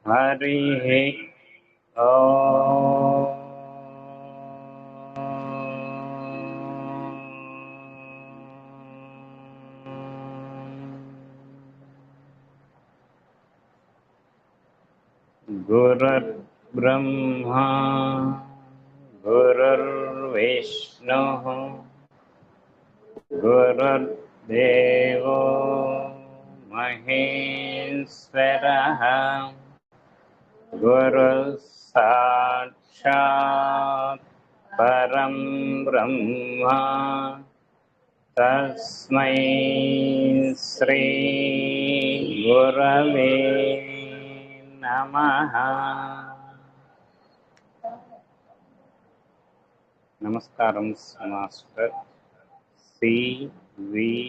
హరి ఓం. గురుర్బ్రహ్మా గురుర్విష్ణుః గురుర్దేవో మహేశ్వరః గురుః సాక్షాత్ పరం బ్రహ్మ తస్మై శ్రీ గురవే నమః. నమస్కారం master CVV.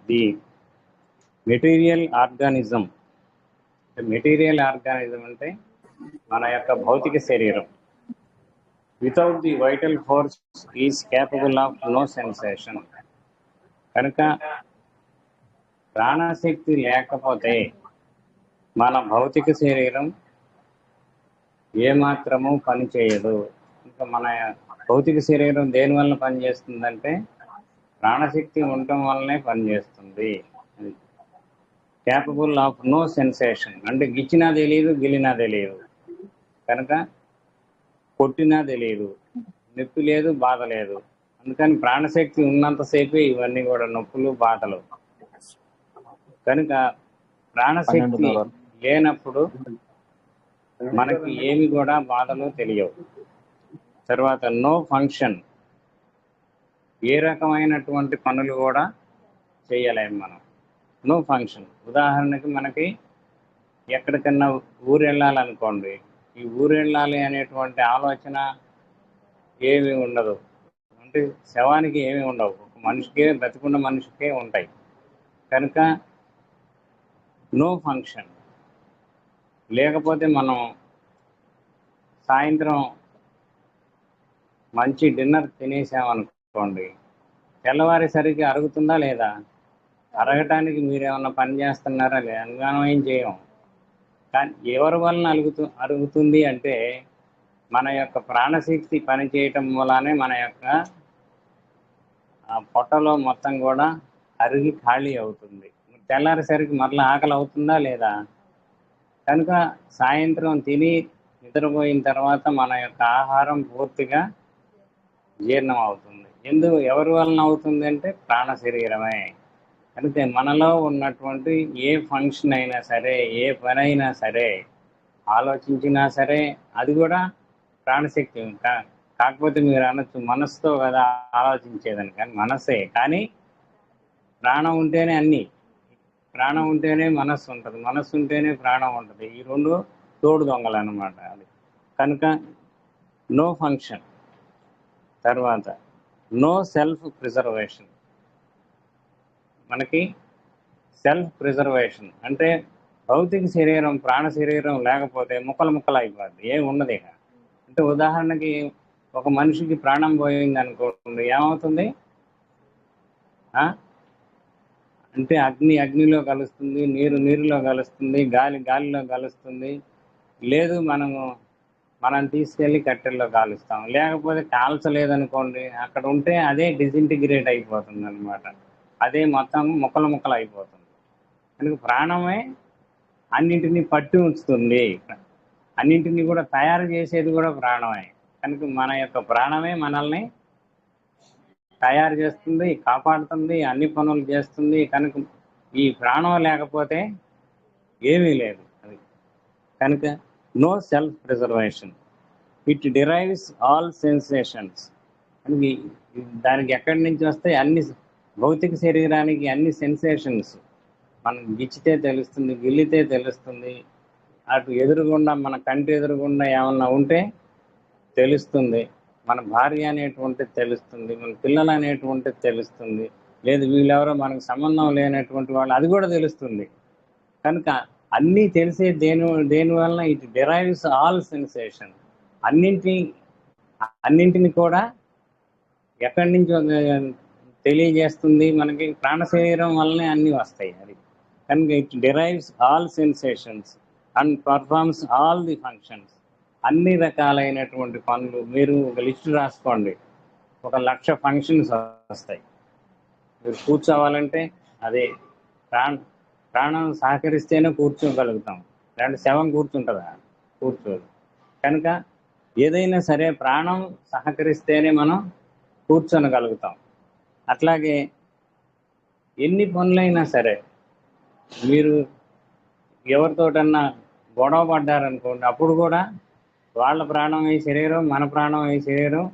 The material organism. Material organism అంటే మన యొక్క భౌతిక శరీరం. Without the vital force is capable of no sensation. కనుక ప్రాణశక్తి లేకపోతే మన భౌతిక శరీరం ఏమాత్రము పనిచేయదు. ఇంకా మన భౌతిక శరీరం దేనివల్ల పనిచేస్తుందంటే ప్రాణశక్తి ఉండటం వల్లనే పనిచేస్తుంది. క్యాపబుల్ ఆఫ్ నో సెన్సేషన్ అంటే గిచ్చినా తెలియదు, గిలినా తెలియదు, కనుక కొట్టినా తెలియదు, నొప్పి లేదు, బాధ లేదు. అందుకని ప్రాణశక్తి ఉన్నంతసేపే ఇవన్నీ కూడా నొప్పులు, బాధలు. కనుక ప్రాణశక్తి లేనప్పుడు మనకి ఏమి కూడా బాధలు తెలియవు. తర్వాత నో ఫంక్షన్, ఏ రకమైనటువంటి పనులు కూడా చేయలేము మనం. No function. ఉదాహరణకి మనకి ఎక్కడికన్నా ఊరు వెళ్ళాలనుకోండి, ఈ ఊరు వెళ్ళాలి అనేటువంటి ఆలోచన ఏమి ఉండదు. అంటే శవానికి ఏమి ఉండవు, ఒక మనిషికే, బ్రతికున్న మనిషికే ఉంటాయి. కనుక నో ఫంక్షన్. లేకపోతే మనం సాయంత్రం మంచి డిన్నర్ తినేసామనుకోండి, తెల్లవారేసరికి అరుగుతుందా లేదా? అరగటానికి మీరేమన్నా పని చేస్తున్నారా లేదా? మనం ఏం చేయం. కానీ ఎవరి వలన అరుగుతుంది అంటే మన యొక్క ప్రాణశక్తి పనిచేయటం మూలానే మన యొక్క పొట్టలో మొత్తం కూడా అరిగి ఖాళీ అవుతుంది. తెల్లారేసరికి మరలా ఆకలి అవుతుందా లేదా? కనుక సాయంత్రం తిని నిద్రపోయిన తర్వాత మన యొక్క ఆహారం పూర్తిగా జీర్ణం అవుతుంది. ఎవరి వలన అవుతుంది అంటే ప్రాణ శరీరమే. కనుక మనలో ఉన్నటువంటి ఏ ఫంక్షన్ అయినా సరే, ఏ పని అయినా సరే, ఆలోచించినా సరే, అది కూడా ప్రాణశక్తి. కాకపోతే మీరు అనొచ్చు మనసుతో కదా ఆలోచించేదని, కానీ మనసే. కానీ ప్రాణం ఉంటేనే అన్నీ. ప్రాణం ఉంటేనే మనస్సు ఉంటుంది, మనస్సు ఉంటేనే ప్రాణం ఉంటుంది. ఈ రెండు తోడు దొంగలు అన్నమాట. అది కనుక నో ఫంక్షన్. తర్వాత నో సెల్ఫ్ ప్రిజర్వేషన్. మనకి సెల్ఫ్ ప్రిజర్వేషన్ అంటే భౌతిక శరీరం, ప్రాణ శరీరం లేకపోతే ముక్కలు అయిపోద్ది, ఏమి ఉండదు ఇక. అంటే ఉదాహరణకి ఒక మనిషికి ప్రాణం పోయింది అనుకోండి, ఏమవుతుంది అంటే అగ్నిలో కలుస్తుంది, నీరులో కలుస్తుంది, గాలిలో కలుస్తుంది. లేదు మనం తీసుకెళ్ళి కట్టెల్లో కాలుస్తాం. లేకపోతే కాల్చలేదనుకోండి, అక్కడ ఉంటే అదే డిసింటిగ్రేట్ అయిపోతుంది అనమాట. అదే మొత్తం ముక్కలు అయిపోతుంది. కనుక ప్రాణమే అన్నింటినీ పట్టి ఉంచుతుంది, అన్నింటినీ కూడా తయారు చేసేది కూడా ప్రాణమే. కనుక మన యొక్క ప్రాణమే మనల్ని తయారు చేస్తుంది, కాపాడుతుంది, అన్ని పనులు చేస్తుంది. కనుక ఈ ప్రాణం లేకపోతే ఏమీ లేదు. అది కనుక no self preservation. It derives all sensations. అని దానికి ఎక్కడి నుంచి వస్తాయి? అన్ని భౌతిక శరీరానికి అన్ని సెన్సేషన్స్. మనం గిచ్చితే తెలుస్తుంది, గిల్లితే తెలుస్తుంది, అటు ఎదురుగుండా మన కంటి ఎదురుగుండా ఏమన్నా ఉంటే తెలుస్తుంది. మన భార్య అనేటువంటిది తెలుస్తుంది, మన పిల్లలు అనేటువంటిది తెలుస్తుంది, లేదు వీళ్ళెవరో మనకు సంబంధం లేనటువంటి వాళ్ళు, అది కూడా తెలుస్తుంది. కనుక అన్నీ తెలిసే దేనివల్ల ఇట్ డిరైవ్స్ ఆల్ సెన్సేషన్. అన్నింటినీ అన్నింటిని కూడా ఎక్కడి నుంచి తెలియజేస్తుంది మనకి? ప్రాణ శరీరం వల్లనే అన్నీ వస్తాయి. అది కనుక it derives all sensations and performs all the functions. అన్ని రకాలైనటువంటి పనులు మీరు ఒక లిస్ట్ రాసుకోండి. 1,00,000 ఫంక్షన్స్ వస్తాయి. మీరు కూర్చోవాలంటే అదే ప్రాణం సహకరిస్తేనే కూర్చోగలుగుతాం. లేదంటే శవం కూర్చుంటుందా? కూర్చోదు. కనుక ఏదైనా సరే ప్రాణం సహకరిస్తేనే మనం కూర్చొనగలుగుతాం. అట్లాగే ఎన్ని పనులైనా సరే మీరు ఎవరితోటన్నా గొడవ పడ్డారనుకోండి, అప్పుడు కూడా వాళ్ళ ప్రాణమయ శరీరం, మన ప్రాణమయ శరీరం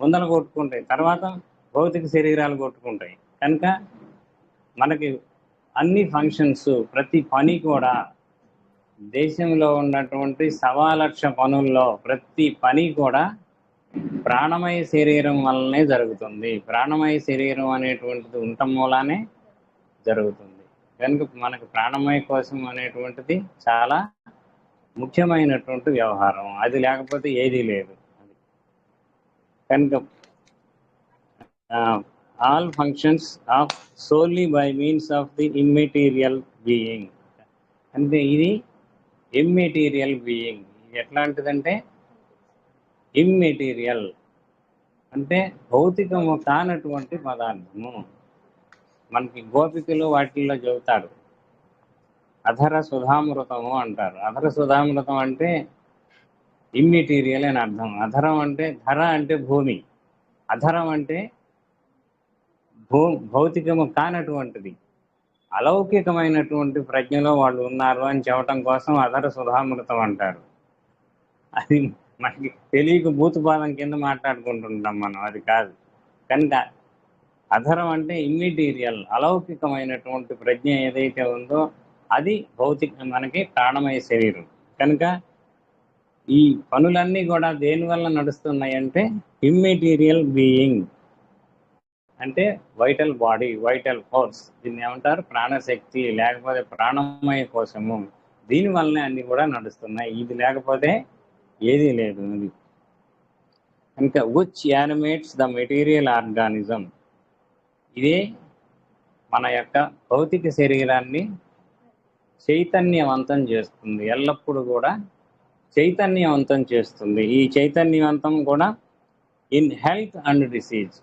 ముందర కొట్టుకుంటాయి, తర్వాత భౌతిక శరీరాలు కొట్టుకుంటాయి. కనుక మనకి అన్ని ఫంక్షన్స్, ప్రతి పని కూడా దేశంలో ఉన్నటువంటి 1,00,000 పనుల్లో ప్రతి పని కూడా ప్రాణమయ శరీరం వల్లనే జరుగుతుంది. ప్రాణమయ శరీరం అనేటువంటిది ఉండటం మూలానే జరుగుతుంది. కనుక మనకు ప్రాణమయ కోసం అనేటువంటిది చాలా ముఖ్యమైనటువంటి వ్యవహారం. అది లేకపోతే ఏదీ లేదు. కనుక all functions of solely by means of the immaterial being. అంటే ఇది ఇమ్మెటీరియల్ బీయింగ్. ఎట్లాంటిదంటే ఇమ్మెటీరియల్ అంటే భౌతికము కానటువంటి పదార్థము. మనకి గోపికలు వాటిల్లో చెబుతారు, అధర సుధామృతము అంటారు. అధర సుధామృతం అంటే ఇమ్మెటీరియల్ అని అర్థం. అధరం అంటే, ధర అంటే భూమి, అధరం అంటే భౌతికము కానటువంటిది, అలౌకికమైనటువంటి ప్రజ్ఞలో వాళ్ళు ఉన్నారు అని చెప్పటం కోసం అధర సుధామృతం అంటారు. అది మనకి తెలియక భూతపాదం కింద మాట్లాడుకుంటుంటాం మనం, అది కాదు. కనుక అధరం అంటే ఇమ్మెటీరియల్, అలౌకికమైనటువంటి ప్రజ్ఞ ఏదైతే ఉందో అది మనకి ప్రాణమయ శరీరం. కనుక ఈ పనులన్నీ కూడా దేనివల్ల నడుస్తున్నాయి అంటే ఇమ్మెటీరియల్ బీయింగ్, అంటే వైటల్ బాడీ, వైటల్ ఫోర్స్. దీన్ని ఏమంటారు? ప్రాణశక్తి, లేకపోతే ప్రాణమయ కోశము. దీనివల్లనే అన్ని కూడా నడుస్తున్నాయి. ఇది లేకపోతే ఏదీ లేదు. అది కనుక which animates the material organism. ఇదే మన యొక్క భౌతిక శరీరాన్ని చైతన్యవంతం చేస్తుంది, ఎల్లప్పుడూ కూడా చైతన్యవంతం చేస్తుంది. ఈ చైతన్యవంతం కూడా ఇన్ హెల్త్ అండ్ డిసీజ్,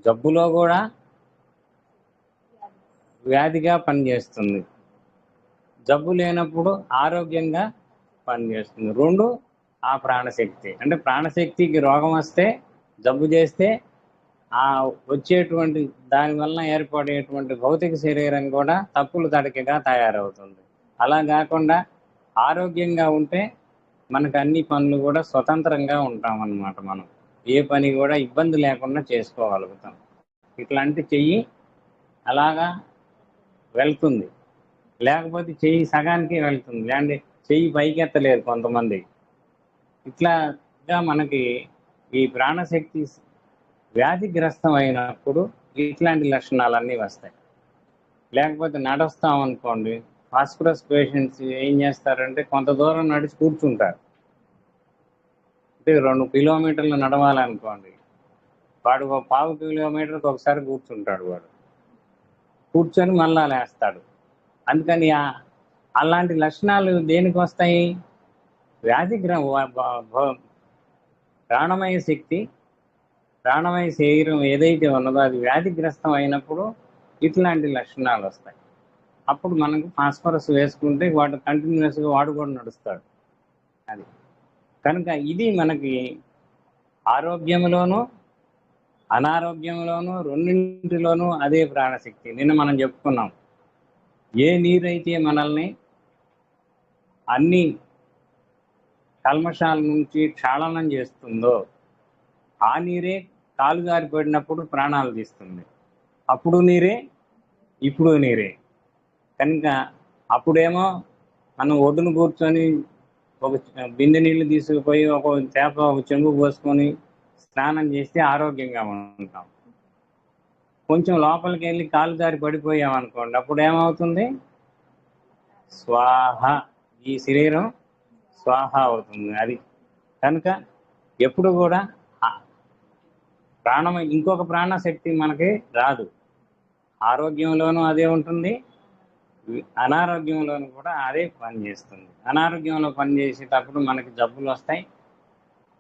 జబ్బులో కూడా వ్యాధిగా పనిచేస్తుంది, జబ్బు లేనప్పుడు ఆరోగ్యంగా పనిచేస్తుంది. రెండు ఆ ప్రాణశక్తి. అంటే ప్రాణశక్తికి రోగం వస్తే, జబ్బు చేస్తే ఆ వచ్చేటువంటి దానివల్ల ఏర్పడేటువంటి భౌతిక శరీరం కూడా తప్పులు తడకగా తయారవుతుంది. అలా కాకుండా ఆరోగ్యంగా ఉంటే మనకు అన్ని పనులు కూడా స్వతంత్రంగా ఉంటాం అన్నమాట. మనం ఏ పని కూడా ఇబ్బంది లేకుండా చేసుకోగలుగుతాం. ఇట్లాంటి చెయ్యి అలాగా వెళ్తుంది, లేకపోతే చెయ్యి సగానికి వెళ్తుంది, లేదంటే చెయ్యి పైకెత్తలేదు కొంతమంది. ఇట్లాగా మనకి ఈ ప్రాణశక్తి వ్యాధిగ్రస్తం అయినప్పుడు ఇట్లాంటి లక్షణాలన్నీ వస్తాయి. లేకపోతే నడుస్తాం అనుకోండి, ఫాస్ఫరస్ పేషెంట్స్ ఏం చేస్తారంటే కొంత దూరం నడిచి కూర్చుంటారు. అంటే 2 కిలోమీటర్లు నడవాలనుకోండి, వాడు 1/4 కిలోమీటర్కి ఒకసారి కూర్చుంటాడు. వాడు కూర్చొని మళ్ళా లేస్తాడు. అందుకని అలాంటి లక్షణాలు దేనికి వస్తాయి? ప్రాణమయ శక్తి, ప్రాణమయ శరీరం ఏదైతే ఉన్నదో అది వ్యాధిగ్రస్తం అయినప్పుడు ఇట్లాంటి లక్షణాలు వస్తాయి. అప్పుడు మనకు ఫాస్ఫరస్ వేసుకుంటే వాడు కంటిన్యూస్గా వాడు కూడా నడుస్తాడు. అది కనుక ఇది మనకి ఆరోగ్యంలోనూ అనారోగ్యంలోనూ రెండింటిలోనూ అదే ప్రాణశక్తి. నిన్న మనం చెప్పుకున్నాం, ఏ నీరైతే మనల్ని అన్ని కల్మషాల నుంచి క్షాళనం చేస్తుందో ఆ నీరే కాలు జారిపడినప్పుడు ప్రాణాలు తీస్తుంది. అప్పుడు నీరే, ఇప్పుడు నీరే. కనుక అప్పుడేమో మనం ఒడ్డును కూర్చొని ఒక బిందె నీళ్లు తీసుకుపోయి ఒక చేప ఒక చెంబు పోసుకొని స్నానం చేస్తే ఆరోగ్యంగా ఉంటాం. కొంచెం లోపలికి వెళ్ళి కాలు జారి పడిపోయామనుకోండి, అప్పుడు ఏమవుతుంది? స్వాహ, ఈ శరీరం స్వాహ అవుతుంది. అది కనుక ఎప్పుడు కూడా ప్రాణం, ఇంకొక ప్రాణశక్తి మనకి రాదు. ఆరోగ్యంలోనూ అదే ఉంటుంది, అనారోగ్యంలోనూ కూడా అదే పనిచేస్తుంది. అనారోగ్యంలో పనిచేసేటప్పుడు మనకి జబ్బులు వస్తాయి.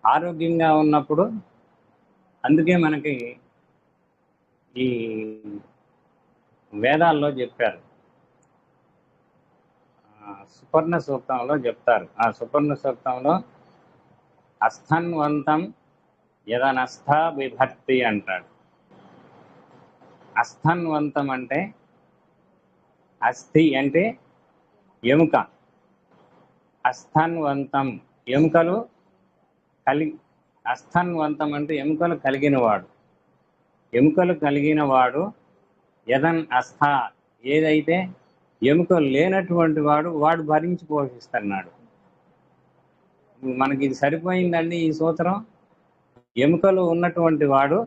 ఆరోగ్యంగా ఉన్నప్పుడు, అందుకే మనకి ఈ వేదాల్లో చెప్పారు, సుపర్ణ సూక్తంలో చెప్తారు. ఆ సుపర్ణ సూక్తంలో అస్థన్వంతం యదనస్థ విభక్తి అంటాడు. అస్థన్వంతం అంటే, అస్థి అంటే ఎముక, అస్థన్వంతం ఎముకలు కలిగి, అస్థన్వంతం అంటే ఎముకలు కలిగినవాడు. ఎముకలు కలిగినవాడు యదన్ అస్థ, ఏదైతే ఎముకలు లేనటువంటి వాడు, వాడు భరించి పోషిస్తున్నాడు. మనకి ఇది సరిపోయిందండి ఈ సూత్రం. ఎముకలు ఉన్నటువంటి వాడు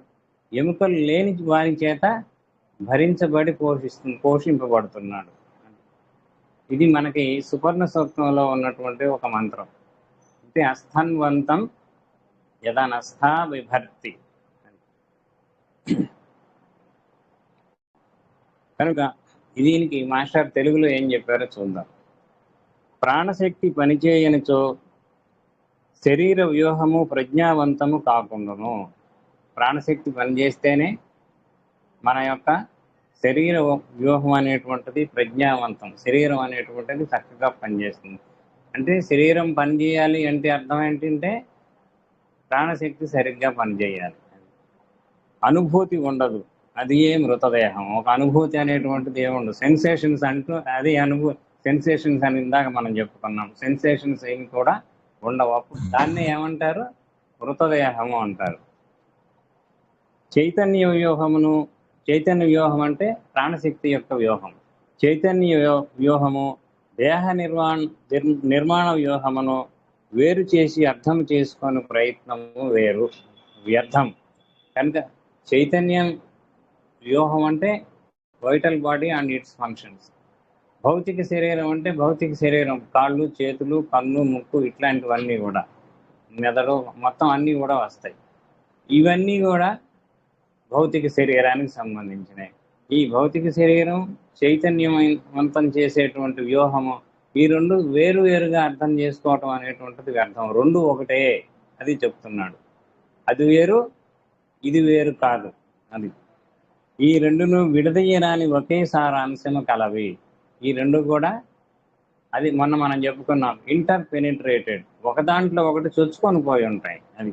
ఎముకలు లేని వారి చేత భరించబడి పోషింపబడుతున్నాడు. ఇది మనకి సుపర్ణ సూక్తంలో ఉన్నటువంటి ఒక మంత్రం. అంటే అస్థన్వంతం యదనస్థ విభక్తి. కనుక దీనికి మాస్టర్ తెలుగులో ఏం చెప్పారో చూద్దాం. ప్రాణశక్తి పనిచేయనిచో శరీర వ్యూహము ప్రజ్ఞావంతము కాకుండాను. ప్రాణశక్తి పనిచేస్తేనే మన యొక్క శరీర వ్యూహం అనేటువంటిది ప్రజ్ఞావంతం, శరీరం అనేటువంటిది చక్కగా పనిచేస్తుంది. అంటే శరీరం పనిచేయాలి అంటే అర్థం ఏంటంటే ప్రాణశక్తి సరిగ్గా పనిచేయాలి. అనుభూతి ఉండదు, అది ఏ మృతదేహం. ఒక అనుభూతి అనేటువంటిది ఏముండదు. సెన్సేషన్స్ అంటూ అది సెన్సేషన్స్ అని ఇందాక మనం చెప్పుకున్నాం. సెన్సేషన్స్ ఏమి కూడా ఉండవు. అప్పుడు దాన్ని ఏమంటారు? మృతదేహము అంటారు. చైతన్య వ్యూహమును, చైతన్య వ్యూహం అంటే ప్రాణశక్తి యొక్క వ్యూహం. చైతన్య వ్యూహము దేహ నిర్మాణ వ్యూహమును వేరు చేసి అర్థం చేసుకునే ప్రయత్నము వేరు, వ్యర్థం. కనుక చైతన్యం వ్యూహం అంటే vital body and it's functions. భౌతిక శరీరం అంటే భౌతిక శరీరం, కాళ్ళు, చేతులు, కన్ను, ముక్కు, ఇట్లాంటివన్నీ కూడా, మెదడు, మొత్తం అన్నీ కూడా వస్తాయి. ఇవన్నీ కూడా భౌతిక శరీరానికి సంబంధించినవి. ఈ భౌతిక శరీరం చైతన్యవంతం చేసేటువంటి వ్యూహము, ఈ రెండు వేరు వేరుగా అర్థం చేసుకోవటం అనేటువంటిది వ్యర్థం. రెండు ఒకటే, అది చెప్తున్నాడు. అది వేరు, ఇది వేరు కాదు. అది ఈ రెండును విడదీయరాని ఒకే సారాంశము కలవి. ఈ రెండు కూడా, అది మొన్న మనం చెప్పుకున్నాం, ఇంటర్ పెనిట్రేటెడ్, ఒక దాంట్లో ఒకటి చొచ్చుకొని పోయి ఉంటాయి. అది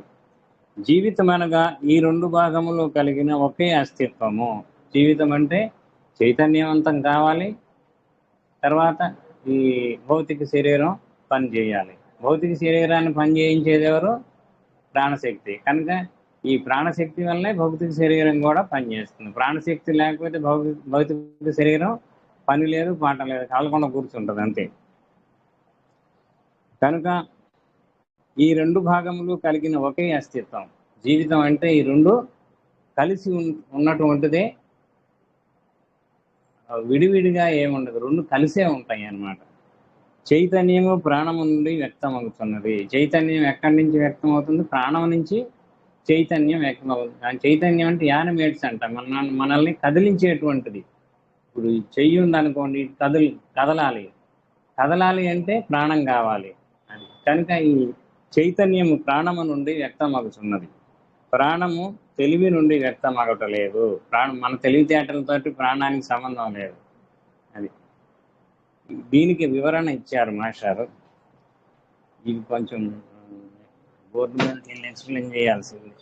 జీవితం అనగా ఈ రెండు భాగములు కలిగిన ఒకే అస్తిత్వము. జీవితం అంటే చైతన్యవంతం కావాలి, తర్వాత ఈ భౌతిక శరీరం పనిచేయాలి. భౌతిక శరీరాన్ని పనిచేయించేది ఎవరు? ప్రాణశక్తి. కనుక ఈ ప్రాణశక్తి వల్లే భౌతిక శరీరం కూడా పనిచేస్తుంది. ప్రాణశక్తి లేకపోతే భౌతిక శరీరం పని లేదు, పాట లేదు, కాలకుండా కూర్చుంటుంది అంతే. కనుక ఈ రెండు భాగములు కలిగిన ఒకే అస్తిత్వం జీవితం. అంటే ఈ రెండు కలిసి ఉన్నటువంటిదే, విడివిడిగా ఏముండదు, రెండు కలిసే ఉంటాయి అన్నమాట. చైతన్యము ప్రాణము నుండి వ్యక్తమవుతున్నది. చైతన్యం ఎక్కడి నుంచి వ్యక్తం అవుతుంది? ప్రాణం నుంచి చైతన్యం వ్యక్తం అవుతుంది. ఆ చైతన్యం అంటే యానిమేట్స్ అంట, మనల్ని కదిలించేటువంటిది. ఇప్పుడు చెయ్యి ఉందనుకోండి, కదలాలి. కదలాలి అంటే ప్రాణం కావాలి. అది కనుక ఈ చైతన్యము ప్రాణము నుండి వ్యక్తమవుతున్నది. ప్రాణము తెలివి నుండి వ్యక్తమగటలేదు. మన తెలివితేటలతోటి ప్రాణానికి సంబంధం లేదు. అది దీనికి వివరణ ఇచ్చారు మాస్టారు. ఇది కొంచెం బోర్డు మీద ఎక్స్ప్లెయిన్ చేయాల్సింది.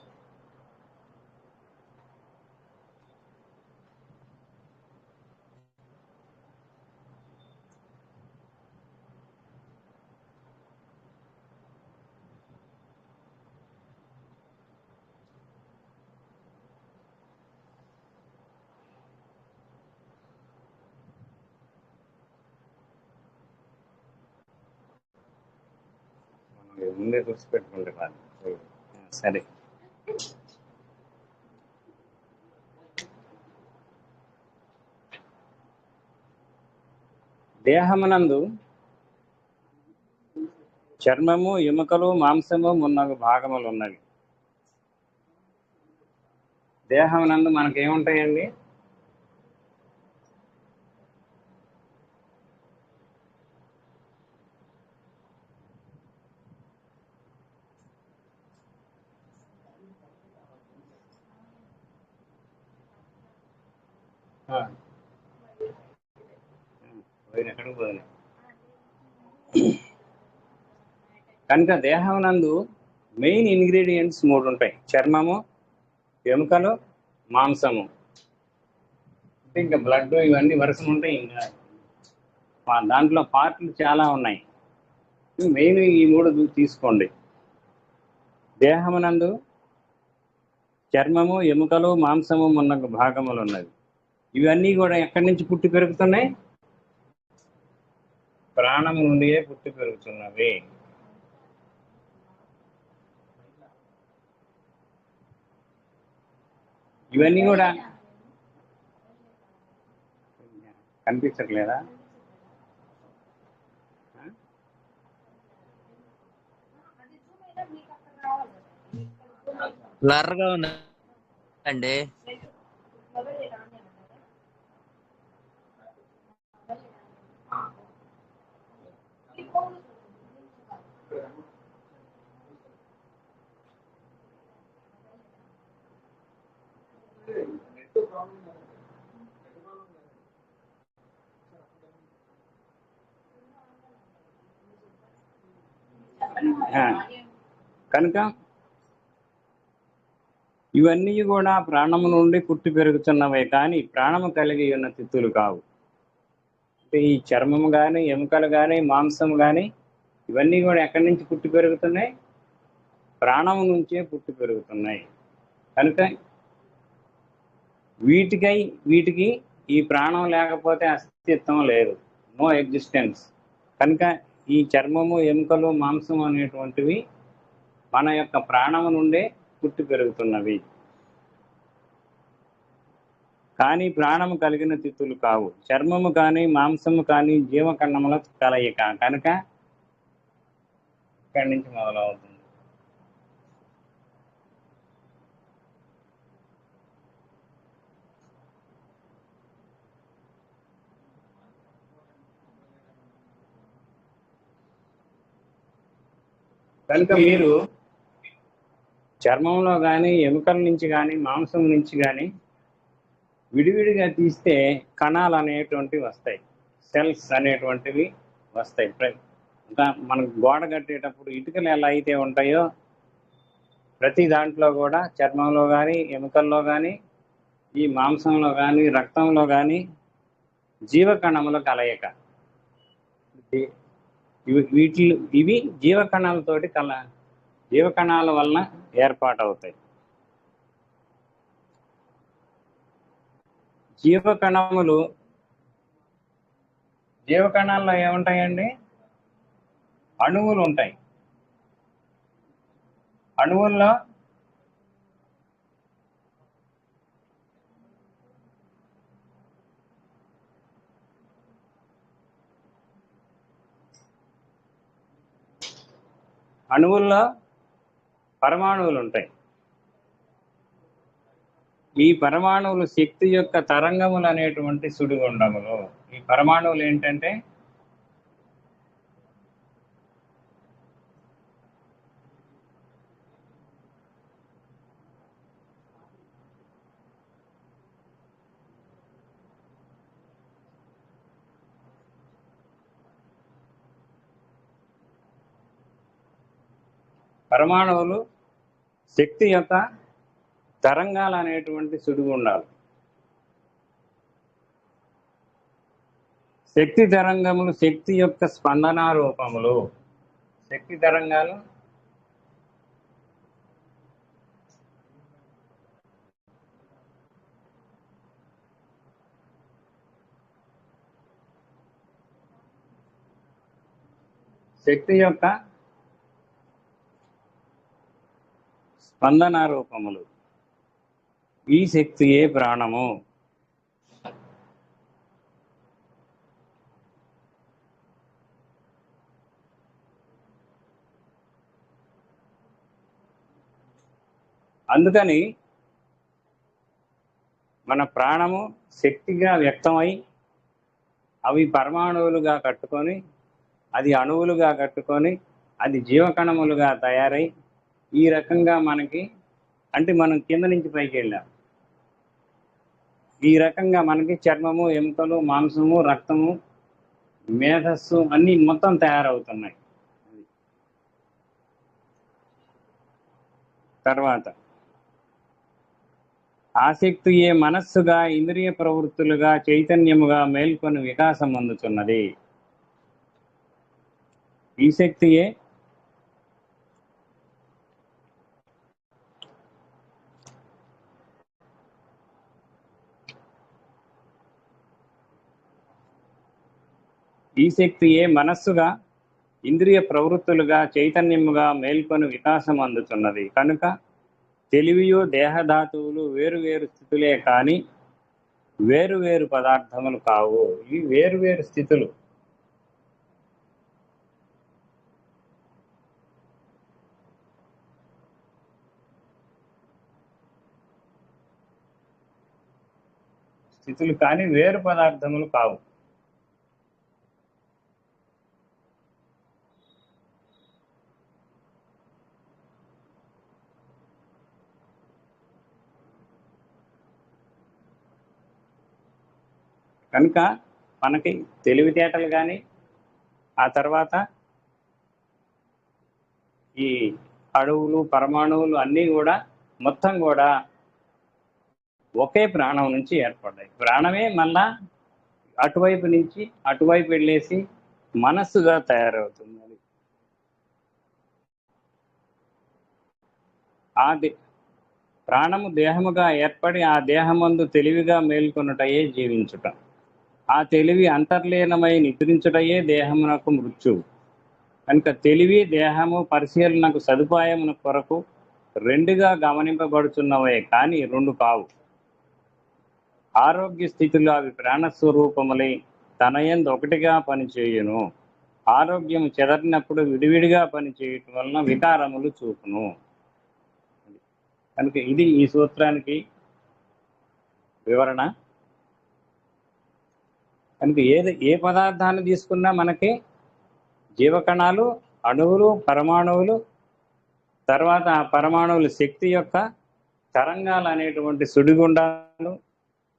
ముందే గుర్తుపెట్టుకుంటే కాదు. సరే, దేహమునందు చర్మము, ఎముకలు, మాంసము మున్నగు భాగములు ఉన్నవి. దేహమునందు మనకేముంటాయండి? ఎక్కడికి పోయినా కనుక దేహమునందు మెయిన్ ఇంగ్రీడియంట్స్ 3 ఉంటాయి: చర్మము, ఎముకలు, మాంసము. అంటే ఇంకా బ్లడ్ ఇవన్నీ వరుసలు ఉంటాయి. ఇంకా దాంట్లో పార్ట్లు చాలా ఉన్నాయి. మెయిన్ ఈ 3 తీసుకోండి. దేహమునందు చర్మము, ఎముకలు, మాంసము ఉన్న భాగములు ఉన్నవి. ఇవన్నీ కూడా ఎక్కడి నుంచి పుట్టి పెరుగుతున్నాయి? ప్రాణము నుండియే పుట్టి పెరుగుతున్నవి. ఇవన్నీ కూడా కనిపించట్లేదా? బ్లర్గా ఉందండి. కనుక ఇవన్నీ కూడా ప్రాణము నుండి పుట్టి పెరుగుతున్నవే కానీ ప్రాణము కలిగి ఉన్న తిత్తులు కావు. అంటే ఈ చర్మము కానీ, ఎముకలు కానీ, మాంసం కానీ ఇవన్నీ కూడా ఎక్కడి నుంచి పుట్టి పెరుగుతున్నాయి? ప్రాణము నుంచే పుట్టి పెరుగుతున్నాయి. కనుక వీటికి ఈ ప్రాణం లేకపోతే అస్తిత్వం లేదు, నో ఎగ్జిస్టెన్స్. కనుక ఈ చర్మము, ఎముకలు, మాంసం అనేటువంటివి మన యొక్క ప్రాణము నుండే పుట్టి పెరుగుతున్నవి కానీ ప్రాణము కలిగిన తిత్తులు కావు. చర్మము కానీ, మాంసము కానీ జీవకణముల కలయిక. కనుక ఇక్కడి నుంచి మొదలవుతుంది. కనుక మీరు చర్మంలో కానీ, ఎముకల నుంచి కానీ, మాంసం నుంచి కానీ విడివిడిగా తీస్తే కణాలు అనేటువంటివి వస్తాయి, సెల్స్ అనేటువంటివి వస్తాయి. మనకు గోడ కట్టేటప్పుడు ఇటుకలు ఎలా అయితే ఉంటాయో ప్రతి దాంట్లో కూడా చర్మంలో కానీ, ఎముకల్లో కానీ, ఈ మాంసంలో కానీ, రక్తంలో కానీ జీవకణముల కలయిక. ఇవి జీవకణాలతోటి జీవకణాల వలన ఏర్పాటవుతాయి. జీవకణాల్లో ఏముంటాయండి? అణువులు ఉంటాయి. అణువుల్లో పరమాణువులు ఉంటాయి. ఈ పరమాణువులు శక్తి యొక్క తరంగములు అనేటువంటి సుడిగుండములు. ఈ పరమాణువులు ఏంటంటే శక్తి యొక్క తరంగాలు అనేటువంటి సుడిగుండాలు. శక్తి తరంగములు శక్తి యొక్క స్పందన రూపములు. శక్తి తరంగాలు శక్తి యొక్క స్పందన రూపములు. ఈ శక్తియే ప్రాణము. అందుకని మన ప్రాణము శక్తిగా వ్యక్తమై అవి పరమాణువులుగా కట్టుకొని, అది అణువులుగా కట్టుకొని, అది జీవకణములుగా తయారై ఈ రకంగా మనకి, అంటే మనం కింద నుంచి పైకి వెళ్ళాం, ఈ రకంగా మనకి చర్మము, ఎముకలు, మాంసము, రక్తము, మేధస్సు అన్నీ మొత్తం తయారవుతున్నాయి. తర్వాత ఆసక్తియే మనస్సుగా, ఇంద్రియ ప్రవృత్తులుగా, చైతన్యముగా మేల్కొని వికాసం అందుతున్నది. ఈ శక్తియే మనస్సుగా, ఇంద్రియ ప్రవృత్తులుగా, చైతన్యముగా మేల్కొని వికాసం అందుతున్నది. కనుక తెలివియు దేహధాతువులు వేరు వేరు స్థితులే కానీ వేరు వేరు పదార్థములు కావు. ఇవి వేరు వేరు స్థితులు. కానీ వేరు పదార్థములు కావు. కనుక మనకి తెలివితేటలు కానీ, ఆ తర్వాత ఈ అణువులు, పరమాణువులు అన్నీ కూడా మొత్తం కూడా ఒకే ప్రాణం నుంచి ఏర్పడ్డాయి. ప్రాణమే మళ్ళా అటువైపు నుంచి అటువైపు వెళ్ళేసి మనస్సుగా తయారవుతుంది. అది ప్రాణము దేహముగా ఏర్పడి ఆ దేహమందు తెలివిగా మేల్కొనుటయే జీవించుట. ఆ తెలివి అంతర్లీనమై నిద్రించుటయే దేహమునకు మృత్యువు. కనుక తెలివి దేహము పరిశీలనకు సదుపాయమున కొరకు రెండుగా గమనింపబడుతున్నవే కానీ రెండు కావు. ఆరోగ్య స్థితిలో అవి ప్రాణస్వరూపములై తనయందు ఒకటిగా పనిచేయును. ఆరోగ్యము చెదరినప్పుడు విడివిడిగా పనిచేయటం వలన వికారములు చూపును. కనుక ఇది ఈ సూత్రానికి వివరణ. కనుక ఏ పదార్థాన్ని తీసుకున్నా మనకి జీవకణాలు, అణువులు, పరమాణువులు, తర్వాత ఆ పరమాణువుల శక్తి యొక్క తరంగాలు అనేటువంటి సుడిగుండాలు,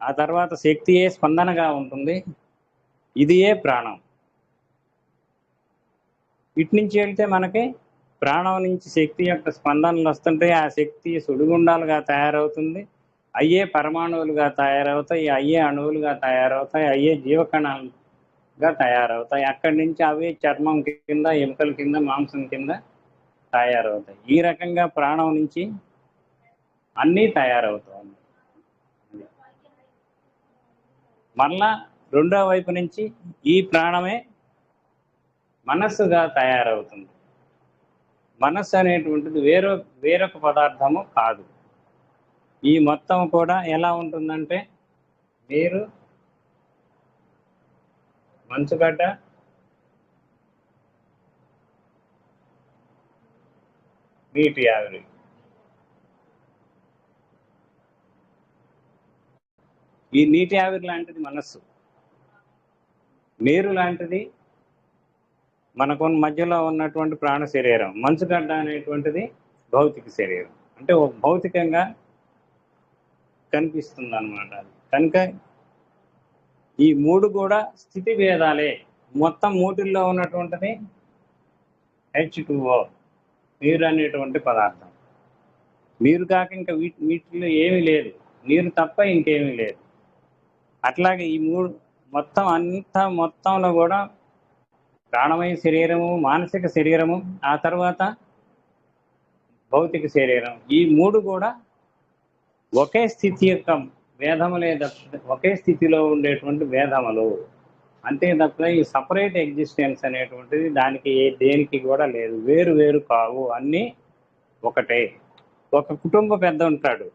ఆ తర్వాత శక్తియే స్పందనగా ఉంటుంది. ఇదియే ప్రాణం. ఇటు నుంచి వెళ్తే మనకి ప్రాణం నుంచి శక్తి యొక్క స్పందనలు వస్తుంటాయి. ఆ శక్తి సుడిగుండాలుగా తయారవుతుంది. అయ్యే పరమాణువులుగా తయారవుతాయి, అయ్యే అణువులుగా తయారవుతాయి, అయ్యే జీవకణాలుగా తయారవుతాయి. అక్కడి నుంచి అవే చర్మం కింద, ఎముకల కింద, మాంసం కింద తయారవుతాయి. ఈ రకంగా ప్రాణం నుంచి అన్నీ తయారవుతాయి. మళ్ళా రెండో వైపు నుంచి ఈ ప్రాణమే మనస్సుగా తయారవుతుంది. మనస్సు అనేటువంటిది వేరొక పదార్థము కాదు. ఈ మొత్తం కూడా ఎలా ఉంటుందంటే, నీరు, మంచుగడ్డ, నీటి ఆవిరి. ఈ నీటి ఆవిరి లాంటిది మనస్సు. నీరు లాంటిది మనకు మధ్యలో ఉన్నటువంటి ప్రాణ శరీరం. మంచుగడ్డ అనేటువంటిది భౌతిక శరీరం. అంటే ఒక భౌతికంగా కనిపిస్తుంది అన్నమాట. కనుక ఈ మూడు కూడా స్థితి భేదాలే. మొత్తం మూటిల్లో ఉన్నటువంటిది H2O, నీరు అనేటువంటి పదార్థం. నీరు కాక ఇంకా వీటిలో ఏమీ లేదు. నీరు తప్ప ఇంకేమీ లేదు. అట్లాగే ఈ మూడు మొత్తంలో కూడా ప్రాణమయ శరీరము, మానసిక శరీరము, ఆ తర్వాత భౌతిక శరీరం, ఈ మూడు కూడా ఒకే స్థితి యొక్క భేదములే తప్ప, ఒకే స్థితిలో ఉండేటువంటి భేదములు అంతే తప్ప ఈ సపరేట్ ఎగ్జిస్టెన్స్ అనేటువంటిది దానికి దేనికి కూడా లేదు. వేరు వేరు కావు, అన్నీ ఒకటే. ఒక కుటుంబ పెద్ద ఉంటాడు.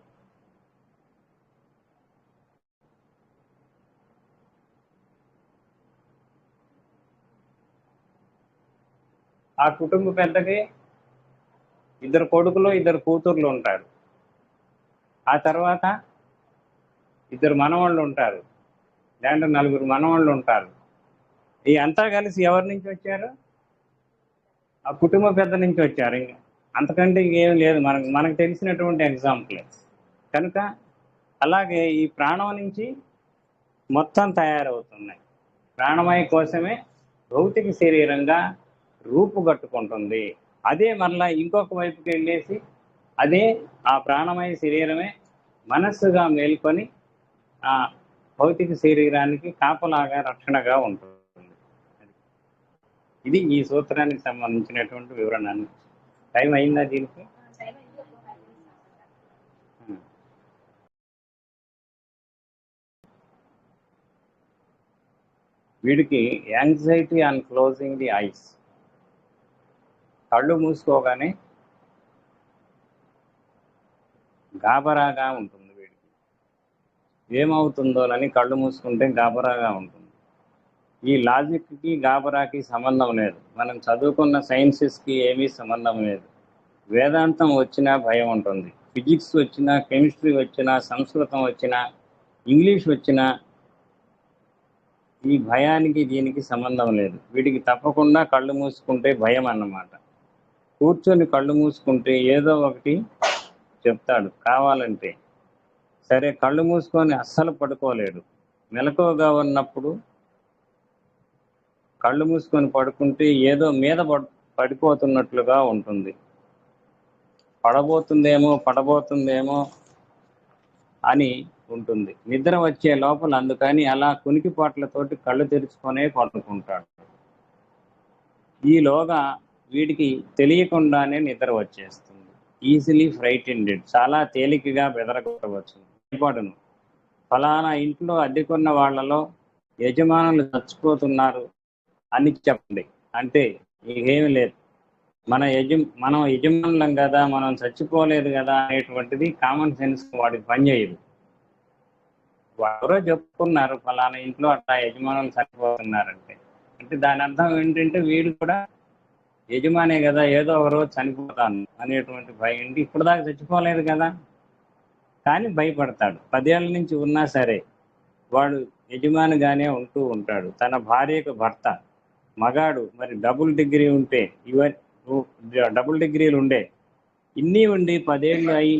ఆ కుటుంబ పెద్దకి ఇద్దరు కొడుకులు, ఇద్దరు కూతుర్లు ఉంటారు. ఆ తర్వాత ఇద్దరు మనవాళ్ళు ఉంటారు, లేదంటే నలుగురు మనవాళ్ళు ఉంటారు. ఈ అంతా కలిసి ఎవరి నుంచి వచ్చారు? ఆ కుటుంబ పెద్ద నుంచి వచ్చారు. ఇంకా అంతకంటే ఇంకేం లేదు. మనకు తెలిసినటువంటి ఎగ్జాంపుల్. కనుక అలాగే ఈ ప్రాణం నుంచి మొత్తం తయారవుతున్నాయి. ప్రాణమయ కోసమే భౌతిక శరీరంగా రూపుగట్టుకుంటుంది. అదే మరలా ఇంకొక వైపుకి వెళ్ళేసి అదే ఆ ప్రాణమయ శరీరమే మనస్సుగా మేల్కొని ఆ భౌతిక శరీరానికి కాపలాగా రక్షణగా ఉంటుంది. ఇది ఈ సూత్రానికి సంబంధించినటువంటి వివరణ. టైం అయిందా దీనికి? వీడికి anxiety on closing the ice. కళ్ళు మూసుకోగానే గాబరాగా ఉంటుంది వీడికి. ఏమవుతుందోనని కళ్ళు మూసుకుంటే గాబరాగా ఉంటుంది. ఈ లాజిక్కి గాబరాకి సంబంధం లేదు. మనం చదువుకున్న సైన్సెస్కి ఏమీ సంబంధం లేదు. వేదాంతం వచ్చినా భయం ఉంటుంది, ఫిజిక్స్ వచ్చినా, కెమిస్ట్రీ వచ్చినా, సంస్కృతం వచ్చినా, ఇంగ్లీష్ వచ్చినా ఈ భయానికి దీనికి సంబంధం లేదు. వీడికి తప్పకుండా కళ్ళు మూసుకుంటే భయం అన్నమాట. కూర్చొని కళ్ళు మూసుకుంటే ఏదో ఒకటి చెప్తాడు కావాలంటే. సరే, కళ్ళు మూసుకొని అస్సలు పడుకోలేడు. మెలకువగా ఉన్నప్పుడు కళ్ళు మూసుకొని పడుకుంటే ఏదో మీద పడిపోతున్నట్లుగా ఉంటుంది. పడబోతుందేమో అని ఉంటుంది. నిద్ర వచ్చే లోపల అందుకని అలా కునికిపాట్లతోటి కళ్ళు తెరుచుకొనే పడుకుంటాడు. ఈలోగా వీడికి తెలియకుండానే నిద్ర వచ్చేస్తుంది. ఈజీలీ ఫ్రైటెండెడ్, చాలా తేలికగా బెదరగొట్టవచ్చు. భయపడును. ఫలానా ఇంట్లో అద్దెకున్న వాళ్ళలో యజమానులు చచ్చిపోతున్నారు అని చెప్పండి అంటే ఏమీ లేదు. మనం యజమానులం కదా, మనం చచ్చిపోలేదు కదా అనేటువంటిది కామన్ సెన్స్ వాడికి పనిచేయదు. ఎవరో చెప్పుకున్నారు ఫలానా ఇంట్లో అట్లా యజమానులు చనిపోతున్నారంటే, అంటే దాని అర్థం ఏంటంటే వీడు కూడా యజమానే కదా, ఏదో ఒక రోజు చనిపోతాను అనేటువంటి భయం. ఇప్పుడు దాకా చచ్చిపోలేదు కదా, కానీ భయపడతాడు. 10 ఏళ్ళ నుంచి ఉన్నా సరే వాడు యజమానిగానే ఉంటూ ఉంటాడు. తన భార్యకు భర్త, మగాడు మరి డబుల్ డిగ్రీ ఉంటే డబుల్ డిగ్రీలు ఉండే ఇన్ని ఉండి 10 ఏళ్ళు అయి